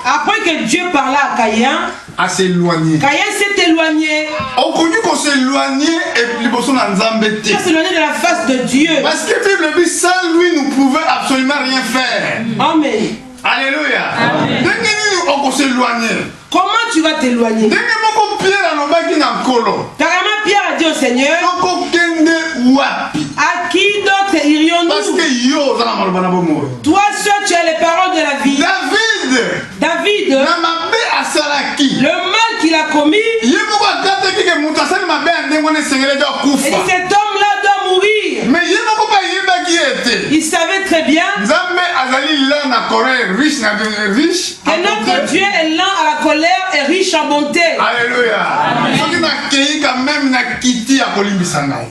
Après que Dieu parla à Caïn, à s'éloigner. Caïn s'est éloigné. On connaît qu'on s'éloigner et plus besoin d'Anzambete. Il s'est éloigné de la face de Dieu. Parce que la Bible dit sans lui nous pouvons absolument rien faire. Amen. Alléluia. Amen. On peut s'éloigner. Comment tu vas t'éloigner? Carrément Pierre a dit au Seigneur, à qui d'autre irions-nous? Toi seul tu as les paroles de la vie. David, le mal qu'il a commis, et cet homme-là doit mourir. Il savait très bien que notre Dieu est lent à la colère et riche en bonté. Alléluia.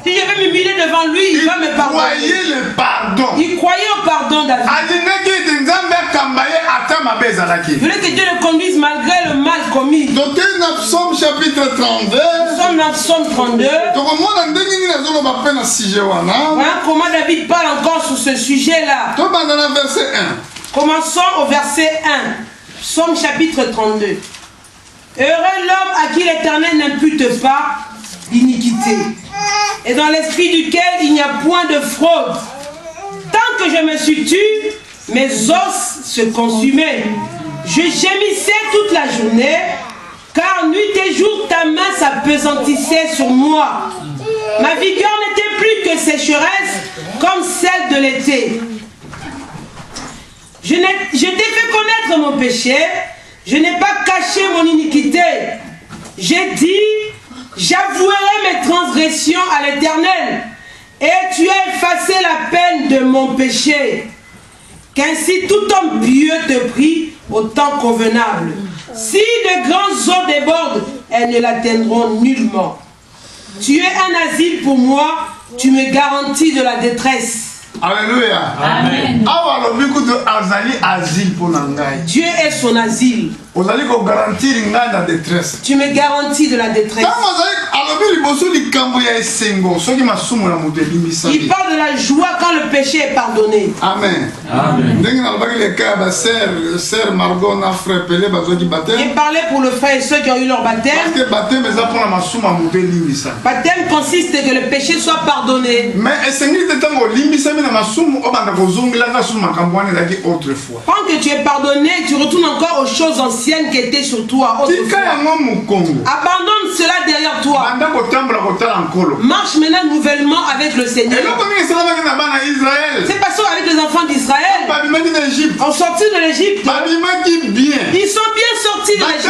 Si je vais m'humilier devant lui, il va me pardonner. Il croyait au pardon David. Il voulait que Dieu le conduise malgré le mal commis. Psaume chapitre 32. Psaume 32. Voilà comment David parle encore sur ce sujet-là. Commençons au verset 1. Psaume chapitre 32. Heureux l'homme à qui l'Éternel n'impute pas d'iniquité, et dans l'esprit duquel il n'y a point de fraude. Tant que je me suis tu, mes os se consumaient. Je gémissais toute la journée, car nuit et jour ta main s'appesantissait sur moi. Ma vigueur n'était plus que sécheresse, comme celle de l'été. Je t'ai fait connaître mon péché, je n'ai pas caché mon iniquité. J'ai dit, j'avouerai mes transgressions à l'Éternel, et tu as effacé la peine de mon péché. Qu'ainsi tout homme pieux te prie au temps convenable. Si de grandes eaux débordent, elles ne l'atteindront nullement. Tu es un asile pour moi, tu me garantis de la détresse. Alléluia. Amen. Dieu est son asile. Tu me garantis de la détresse. Il parle de la joie quand le péché est pardonné. Amen. Amen. Il parlait pour le frère et ceux qui ont eu leur baptême. Baptême consiste à que le péché soit pardonné. Quand que tu es pardonné, tu retournes encore aux choses anciennes qui étaient sur toi autrefois. Abandonne cela derrière toi. Marche maintenant nouvellement avec le Seigneur. C'est parce qu'avec les enfants d'Israël, en sorti de l'Égypte, ils sont bien sortis de l'Égypte.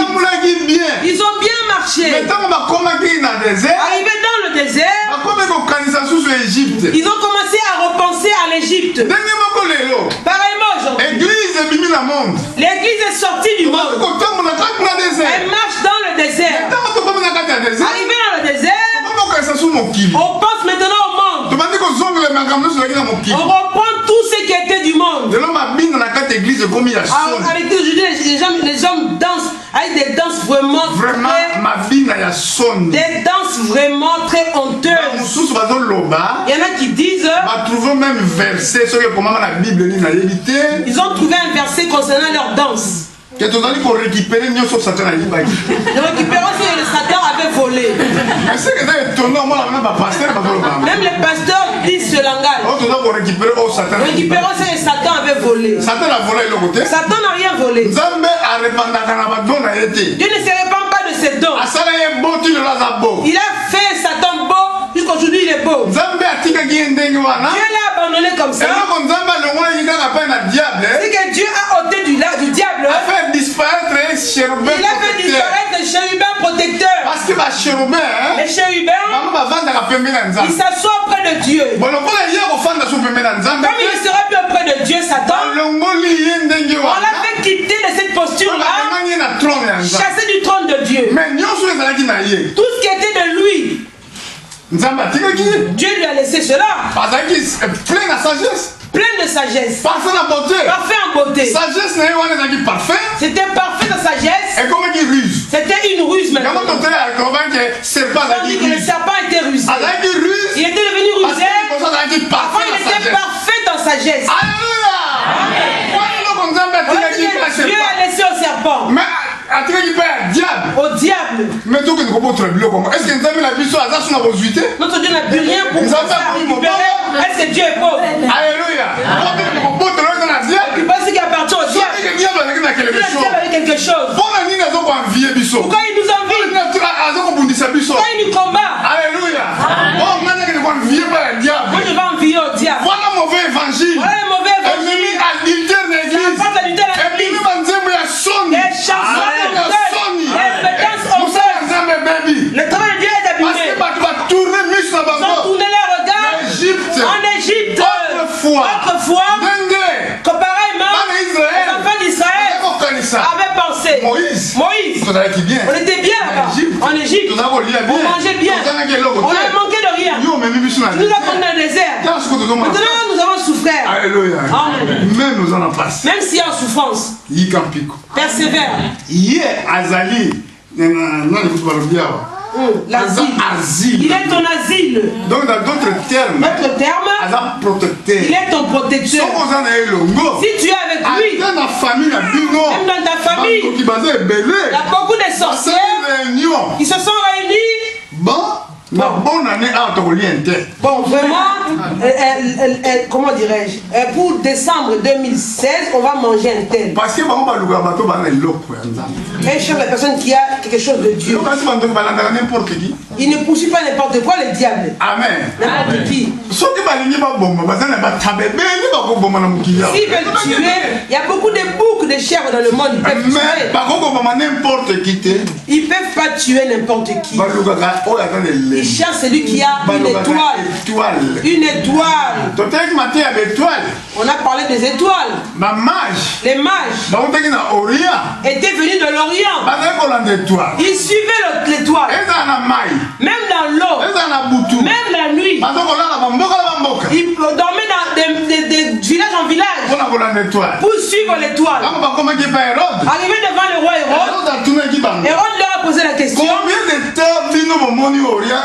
Ils ont bien marché. Arrivés dans le désert, ils ont commencé à repenser à l'Égypte. Pareillement aujourd'hui, l'Église est sortie du monde. Elle marche dans le désert. Arrivé dans le désert, on pense maintenant au monde. On reprend tout ce qui était du monde. Avec aujourd'hui, les hommes dansent avec des danses vraiment des danses vraiment très honteuses. Il y en a qui disent, ils ont trouvé un verset concernant leur danse. Nous récupérons ce que le Satan avait volé. Même les pasteurs disent ce langage. Récupérons ce que Satan avait volé. Satan n'a rien volé. Dieu ne se répand pas de ses dons. Il a fait Satan beau, jusqu'aujourd'hui il est beau. l'a abandonné comme ça. C'est que Dieu a ôté du diable. Il a fait disparaître les chérubins protecteurs. Parce que les chérubins, les chérubins, ils s'assoient auprès de Dieu. Comme il ne sera plus auprès de Dieu, Satan, on l'a fait quitter de cette posture-là, chasser du trône de Dieu. Tout ce qui était de lui, Dieu lui a laissé cela. Plein de sagesse. Parfait en beauté. C'était parfait en sagesse. C'était une ruse maintenant. Tandis que le serpent était rusé. Il était devenu rusé. Avant il était parfait en sagesse. Dieu a laissé au serpent. Au diable. Est-ce que notre Dieu n'a plus rien pour nous récupérer. Est-ce que Dieu est pauvre? Alléluia. Tu penses qu'il appartient au diable? Le diable avait quelque chose. Pourquoi il nous envie? Pourquoi il nous combat? Alléluia. Moi je vais envier au diable. Voilà le mauvais évangile. Voilà le mauvais évangile. Les chansons le travail de Dieu est abîmé. Ils ont tourné les regards en Égypte. Autrefois, comparément, les enfants d'Israël avaient pensé. Moïse, on était bien là-bas, en Égypte. On mangeait bien. On n'avait manqué de rien. Tu nous as conduits dans le désert. Maintenant, nous avons souffert. Alléluia. Même nous en passons. Même s'il y a en souffrance, persévère. L'asile. Il est ton asile. Donc dans d'autres termes, il est ton protecteur. Si tu es avec lui, même dans ta famille, il y a beaucoup de sorciers qui se sont réunis. Bon, vraiment, comment dirais-je, pour décembre 2016, on va manger un tel. Parce que et chaque personne qui a quelque chose de Dieu, il ne poursuit pas n'importe quoi, le diable. Amen. N'importe qui. S'ils veulent tuer, il y a beaucoup de boucs de chair dans le monde. Ils ne peuvent pas tuer n'importe qui. Ils cherchent celui qui a une étoile. Une étoile. On a parlé des étoiles. Les mages étaient venus de l'Orient. Ils suivaient l'étoile. Même dans l'eau. Même la nuit. Ils dormaient dans des villages en village pour suivre l'étoile. Arrivé devant le roi Hérode, Hérode leur a posé la question. Combien de temps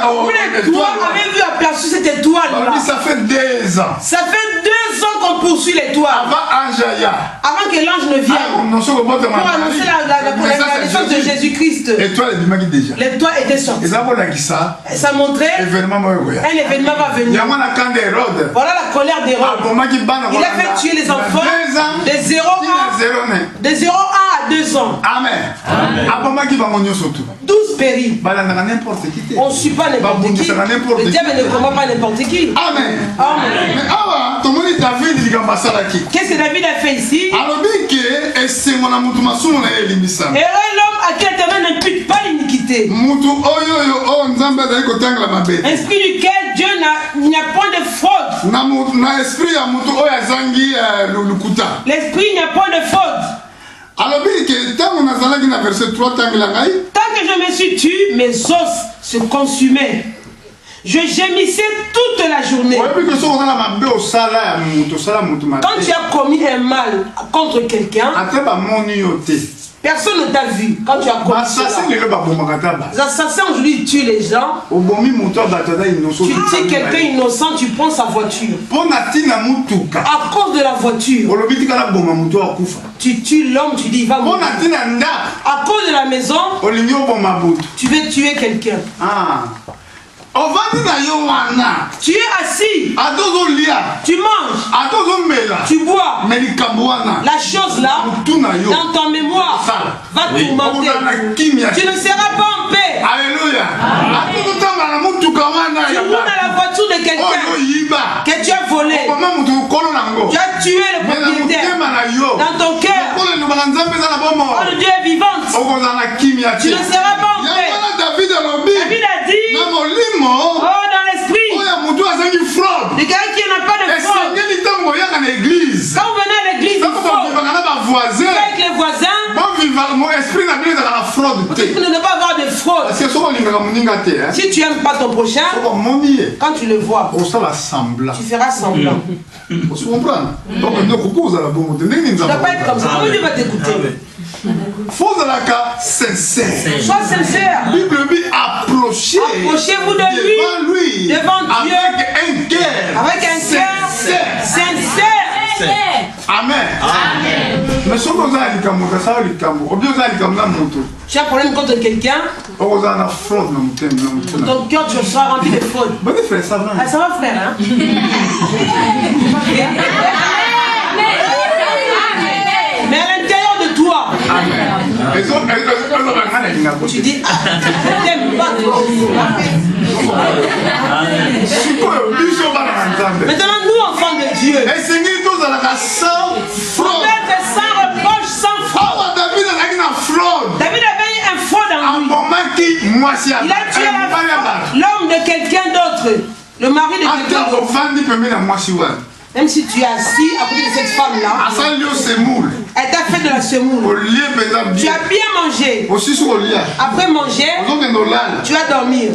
Combien de toi avez vu aperçu cette étoile-là? Ça fait 2 ans. Ça fait 2 ans qu'on poursuit l'étoile. Avant que l'ange ne vienne. Pour annoncer la naissance de Jésus-Christ. L'étoile était sortie. Ça montrait un événement va venir. Voilà la colère d'Hérode. Il a fait tuer les enfants de 0 à 2 ans. Amen. 12 péris. On ne suit pas n'importe qui. Le diable ne combat pas n'importe qui. Amen. Qu'est-ce que David a fait ici? Et l'homme à qui l'Éternel n'impute pas l'iniquité. Esprit duquel Dieu n'a point de fraude. L'esprit n'a point de fraude. Tant que je me suis tué, mes os se consumaient. Je gémissais toute la journée. Quand tu as commis un mal contre quelqu'un, personne ne t'a vu. Quand tu as commis cela. Les assassins aujourd'hui tuent les gens. Tu tues quelqu'un innocent, tu prends sa voiture. À cause de la voiture, tu tues l'homme, tu dis il va mourir. À cause de la maison, tu veux tuer quelqu'un. Tu es assis, tu manges, tu bois. La chose là, dans ton mémoire, va tourmenter. Tu ne seras pas en paix. Alléluia. Tu roules dans la voiture de quelqu'un. tu es le propriétaire. Dans ton cœur, oh, le Dieu est vivant. Tu ne seras pas en paix. David a dit, oh, dans l'esprit, les gars qui n'ont pas de fraude. Quand vous venez à l'église, il faut avec les voisins. Mon esprit n'a plus de la fraude. Pour ne pas avoir de fraude. Si tu n'aimes pas ton prochain, quand tu le vois, tu feras semblant. Tu ne dois pas être comme ça. Comment Dieu va t'écouter? Sois sincère. Approchez-vous de lui, devant Dieu, avec un cœur sincère. Amen. Tu as un problème contre quelqu'un, ton cœur tu seras rempli de fraude. Ah, ça va frère, hein? Mais à l'intérieur de toi, tu dis, je t'aime pas. Maintenant, nous, enfants de Dieu, on peut être sans reproche, sans fraude. David avait un fraude en lui. Il a tué l'homme de quelqu'un d'autre, le mari de quelqu'un d'autre. Même si tu es assis à côté de cette femme-là, elle t'a fait de la semoule. Tu as bien mangé. Après manger, tu vas dormir.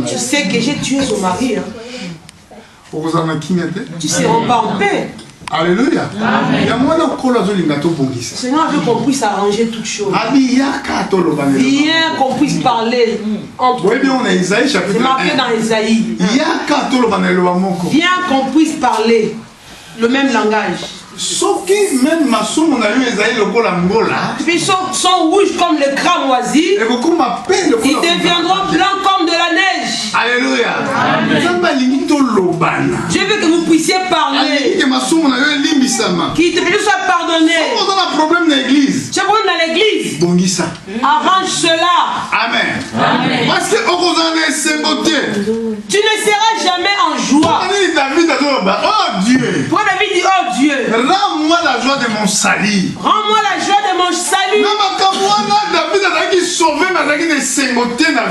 Tu sais que j'ai tué son mari. Hein. Tu ne seras pas en paix. Alléluia. Seigneur veut qu'on puisse arranger toutes choses. Bien qu'on puisse parler entre nous. C'est marqué dans Isaïe. Bien qu'on puisse parler le même langage. Puis sont rouges comme le cramoisi. Ils deviendront blancs comme de la neige. Alléluia. Je veux que vous puissiez parler. Qu'il te soit pardonné. Tu as un problème dans l'église. Tu as un problème dans l'église. Arrange cela. Amen. Parce que tu ne seras jamais en joie. Oh Dieu. Pourquoi David dit oh Dieu? Rends-moi la joie de mon salut. Rends-moi la joie de mon salut.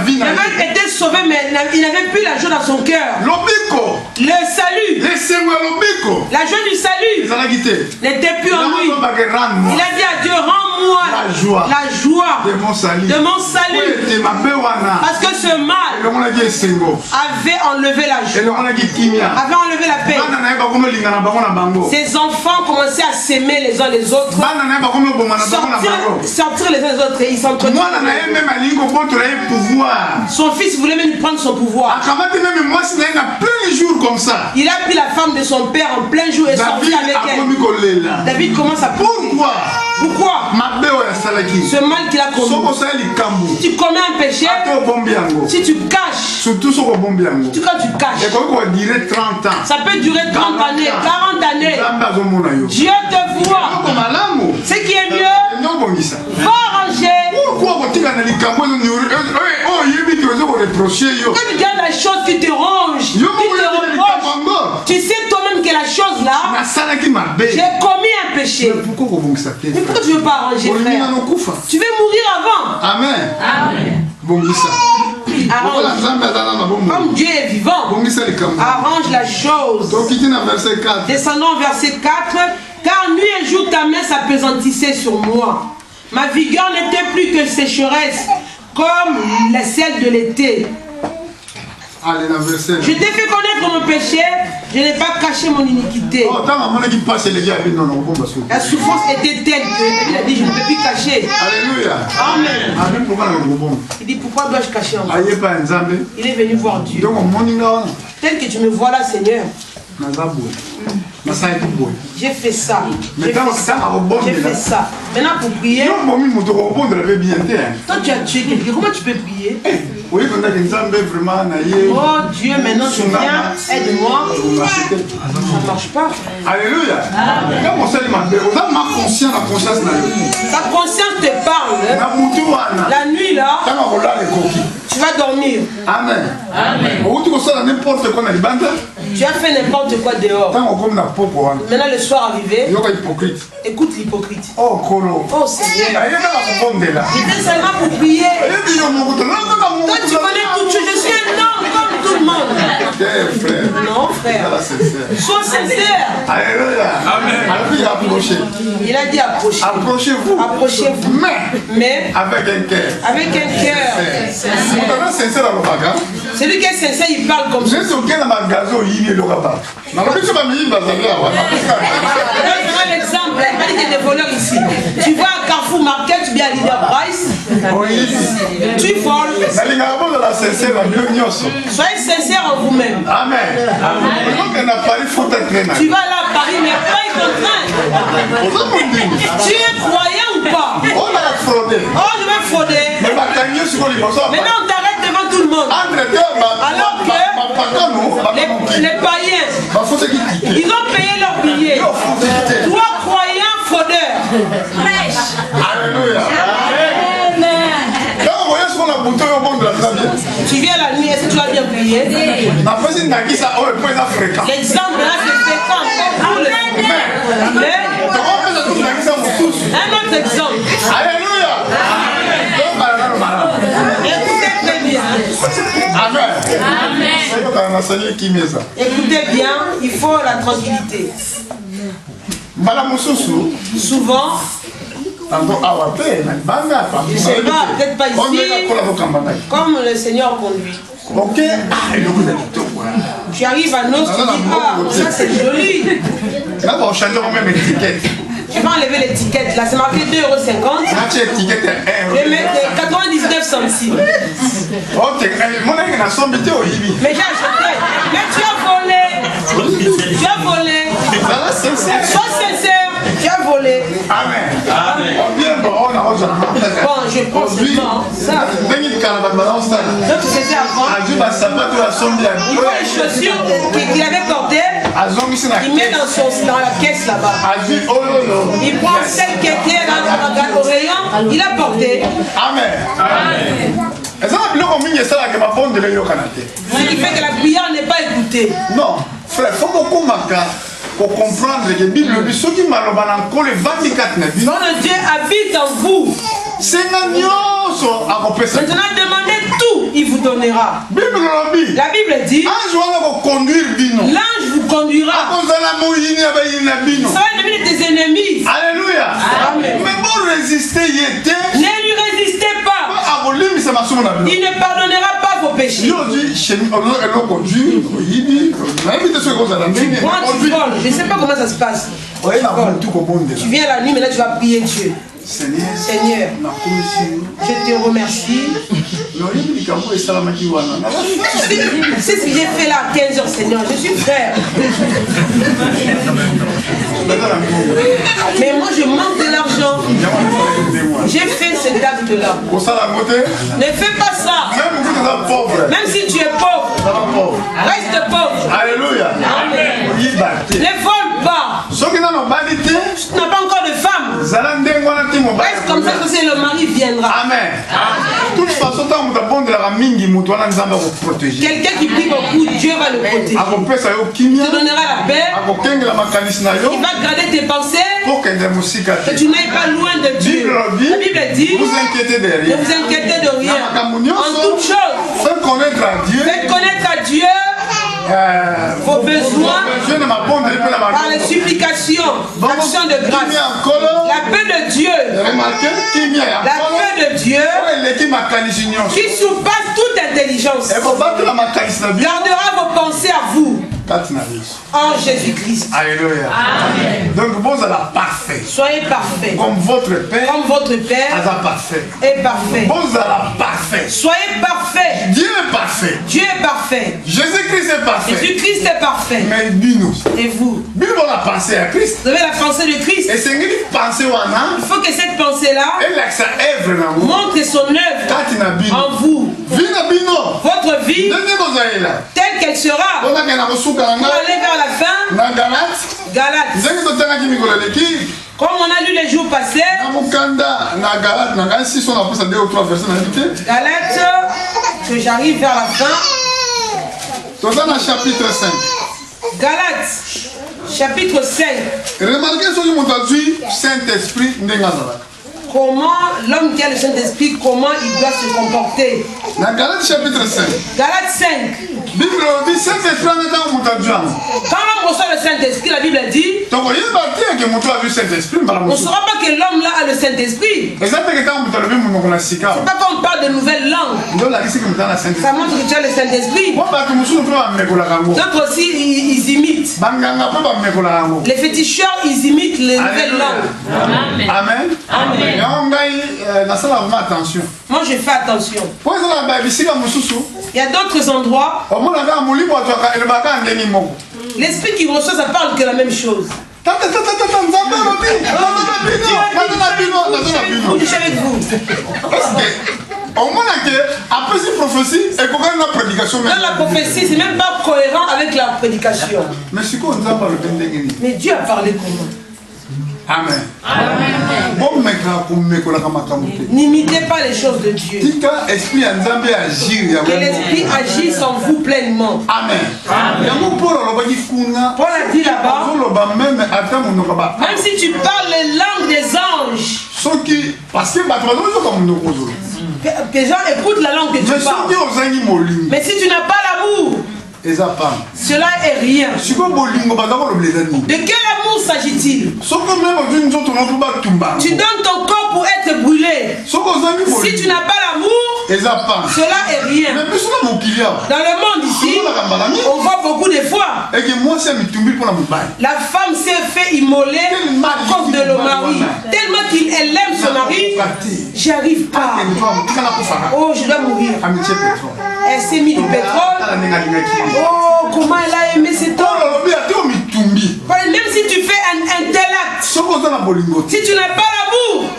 Il avait été sauvé, mais il n'avait plus la joie dans son cœur. Le salut. La joie du salut n'était plus en lui. Il a dit à Dieu, rends-moi la joie de mon salut. Parce que ce mal avait enlevé la joie, avait enlevé la paix. Ses enfants commençaient à s'aimer les uns les autres, sortir les uns les autres et ils s'entretenaient. Son fils voulait même prendre son pouvoir. Il a pris la femme de son père en plein jour et sorti avec elle. David commence à pleurer. Pourquoi? Ce mal qu'il a commis. Si tu commets un péché, si tu caches, quand tu caches, ça peut durer 30 années, 40 années. Dieu te voit. Ce qui est mieux, va arranger. Quand tu gardes la chose qui te ronge, qui te reproche, tu sais toi-même que la chose là, j'ai commis un péché. Mais pourquoi tu ne veux pas arranger, frère? Tu veux mourir avant. Amen. Comme Dieu est vivant, arrange la chose. Descendons au verset 4. Car nuit et jour ta main s'appesantissait sur moi. Ma vigueur n'était plus que sécheresse, comme celle de l'été. Je t'ai fait connaître mon péché, je n'ai pas caché mon iniquité. La souffrance était telle qu'il a dit je ne peux plus cacher. Alléluia. Amen. Il dit pourquoi dois-je cacher encore? Il est venu voir Dieu. Tel que tu me vois là, Seigneur. J'ai fait ça. J'ai fait ça. Maintenant pour prier. Toi tu as tué quelqu'un. Comment tu peux prier? Oui, vraiment. Oh Dieu, maintenant je viens, aide-moi. Ça ne marche pas. Alléluia. Ta conscience te parle. La nuit là, tu vas dormir. Amen. Tu as fait n'importe quoi dehors. Maintenant le soir arrivé, écoute l'hypocrite. Oh Seigneur. Il vient seulement pour prier. Toi tu connais toutes choses. Je suis un homme comme tout le monde. Non frère. Sois sincère. Alléluia. Amen. Il a dit approchez. Approchez-vous. Approchez-vous. Mais avec un cœur. Avec un cœur. Celui qui est sincère, il parle comme ça. Je donne l'exemple. Il y a des voleurs ici. Tu vois à Carrefour Market, tu viens à Leader Price. Tu voles. Soyez sincère en vous-même. Amen. Tu vas là à Paris, mais pas y contraindre. Tu es croyant ou pas? Oh, je vais frauder. Maintenant, on t'arrête devant tout le monde. Alors que les païens, ils ont payé leur billet. Toi, croyant, fraudeur. Alléluia. Tu viens la nuit, est-ce que tu vas bien prier? L'exemple là, c'est fréquent. Un autre exemple. Alléluia. Écoutez très bien. Amen. Écoutez bien, il faut la tranquillité. Souvent, je ne sais pas, peut-être pas ici, comme le Seigneur conduit. Tu arrives à Nos, tu dis, ah, ça c'est joli. Tu vas enlever l'étiquette, là c'est marqué 2,50 €. Je vais mettre 99 centimes. Mais j'ai acheté. Mais tu as volé. Tu as volé. Sois sincère. Tu as volé. Amen. Bon, je pense seulement ça. Donc c'était avant. Il voit les chaussures qu'il avait portées. Il met dans la caisse là-bas. Il prend celle qui était au rayon. Il a porté. Amen. Ce qui fait que la prière n'est pas écoutée. Non, frère, il faut beaucoup pour comprendre que la Bible dit ce qui m'a quand le 24 quand le Dieu habite en vous, maintenant demandez tout, il vous donnera. La Bible dit l'ange vous conduira. Ça va devenir des ennemis. Alléluia. Amen. Mais bon résister, ne lui résistez pas. Il ne pardonnera pas vos péchés. Quand tu voles, je ne sais pas comment ça se passe. Tu viens la nuit, mais là tu vas prier Dieu. Seigneur, je te remercie. C'est ce que j'ai fait là à 15 h, Seigneur. Je suis frère. Mais moi je manque de l'argent. J'ai fait cet acte-là. Ne fais pas ça. Même si tu es pauvre, reste pauvre. Alléluia. Amen. Ne vole pas. Tu n'as pas encore de femme. Reste comme ça que le mari viendra. Amen. De toute façon, quelqu'un qui prie beaucoup, Dieu va le protéger. Il te donnera la paix. Il va garder tes pensées. Que tu n'ailles pas loin de Dieu. La Bible dit, ne vous inquiétez de rien. En toute chose, faites connaître à Dieu vos besoins par les supplications, l'action de grâce. La paix de Dieu, qui surpasse toute intelligence, gardera vos pensées à vous En Jésus-Christ. Alléluia. Amen. Donc vous êtes parfait. Soyez parfait. Comme votre Père. Comme votre Père est parfait. Est parfait. Vous êtes parfait. Soyez parfait. Dieu est parfait. Dieu est parfait. Jésus-Christ est parfait. Jésus-Christ est parfait. Mais dis-nous. Et vous? Bible la pensée à Christ. Vous avez la pensée de Christ. Et c'est une pensée il faut que cette pensée-là montre son œuvre en vous. Votre vie, telle qu'elle sera, pour aller vers la fin, Galates. Comme on a lu les jours passés, Galates, que j'arrive vers la fin. Chapitre 5. Galates, chapitre 5. Remarquez ce que mon dit Saint-Esprit comment l'homme qui a le Saint-Esprit, comment il doit se comporter. Dans Galates chapitre 5. Galates 5. Bible dit Saint-Esprit dans mon Dieu. Quand l'homme reçoit le Saint-Esprit, la Bible dit. Donc il y a parti que mon a vu Saint-Esprit. On ne saura pas que l'homme là a le Saint-Esprit. C'est pas qu'on parle de nouvelles langues. Ça montre que tu as le Saint-Esprit. D'autres aussi ils imitent. Les féticheurs ils imitent les nouvelles langues. Amen. Amen. Amen. Attention. Moi je fais attention. Il y a d'autres endroits. L'esprit qui reçoit, ça parle que la même chose. Je suis avec vous. Dans la prophétie, c'est même pas cohérent avec la prédication. Mais Dieu a parlé comment? Amen. N'imitez pas les choses de Dieu. Que l'esprit agisse en vous pleinement. Amen. Paul a dit là-bas, même si tu parles les langues des anges, que les gens écoutent la langue que tu parles. Mais si tu n'as pas l'amour, cela est rien. De quel amour s'agit-il? Tu donnes ton corps pour être brûlé. Si tu n'as pas l'amour, cela est rien. Dans le monde ici, on voit beaucoup de fois la femme s'est fait immoler à cause de le mari. Tellement qu'elle aime son mari, j'y arrive pas. Oh, je dois mourir. Elle s'est mis du pétrole. Oh, comment elle a aimé cet homme. Même si tu fais un tel acte, si tu n'as pas l'amour,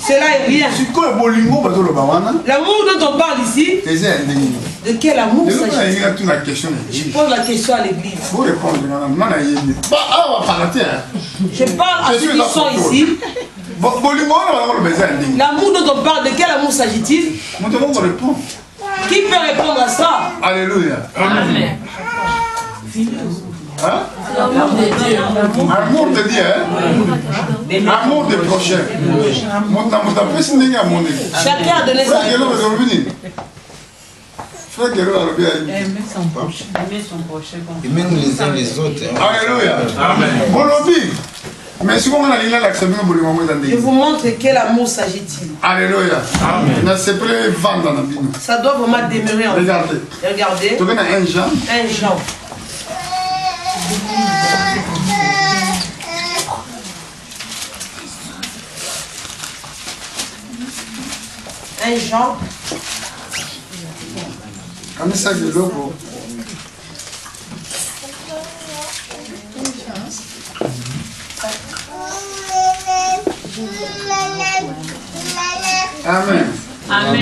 cela est rien. L'amour dont on parle ici, de quel amour s'agit-il? Je pose la question à l'église. Je parle à ceux qui sont ici. L'amour dont on parle, de quel amour s'agit-il? Qui peut répondre à ça? Alléluia. Amen. Hein? L'amour de Dieu. Amour de Dieu, hein? Amour des prochains. Chacun a donné sa réponse. Aimer son prochain. Et même les uns les autres. Alléluia. Amen. Mais si on a je vous montre quel amour s'agit-il. Alléluia. Amen. Ça doit vraiment demeurer en vous. Regardez. Regardez. 1 Jean. 1 Jean. Jean. Amen. Amen.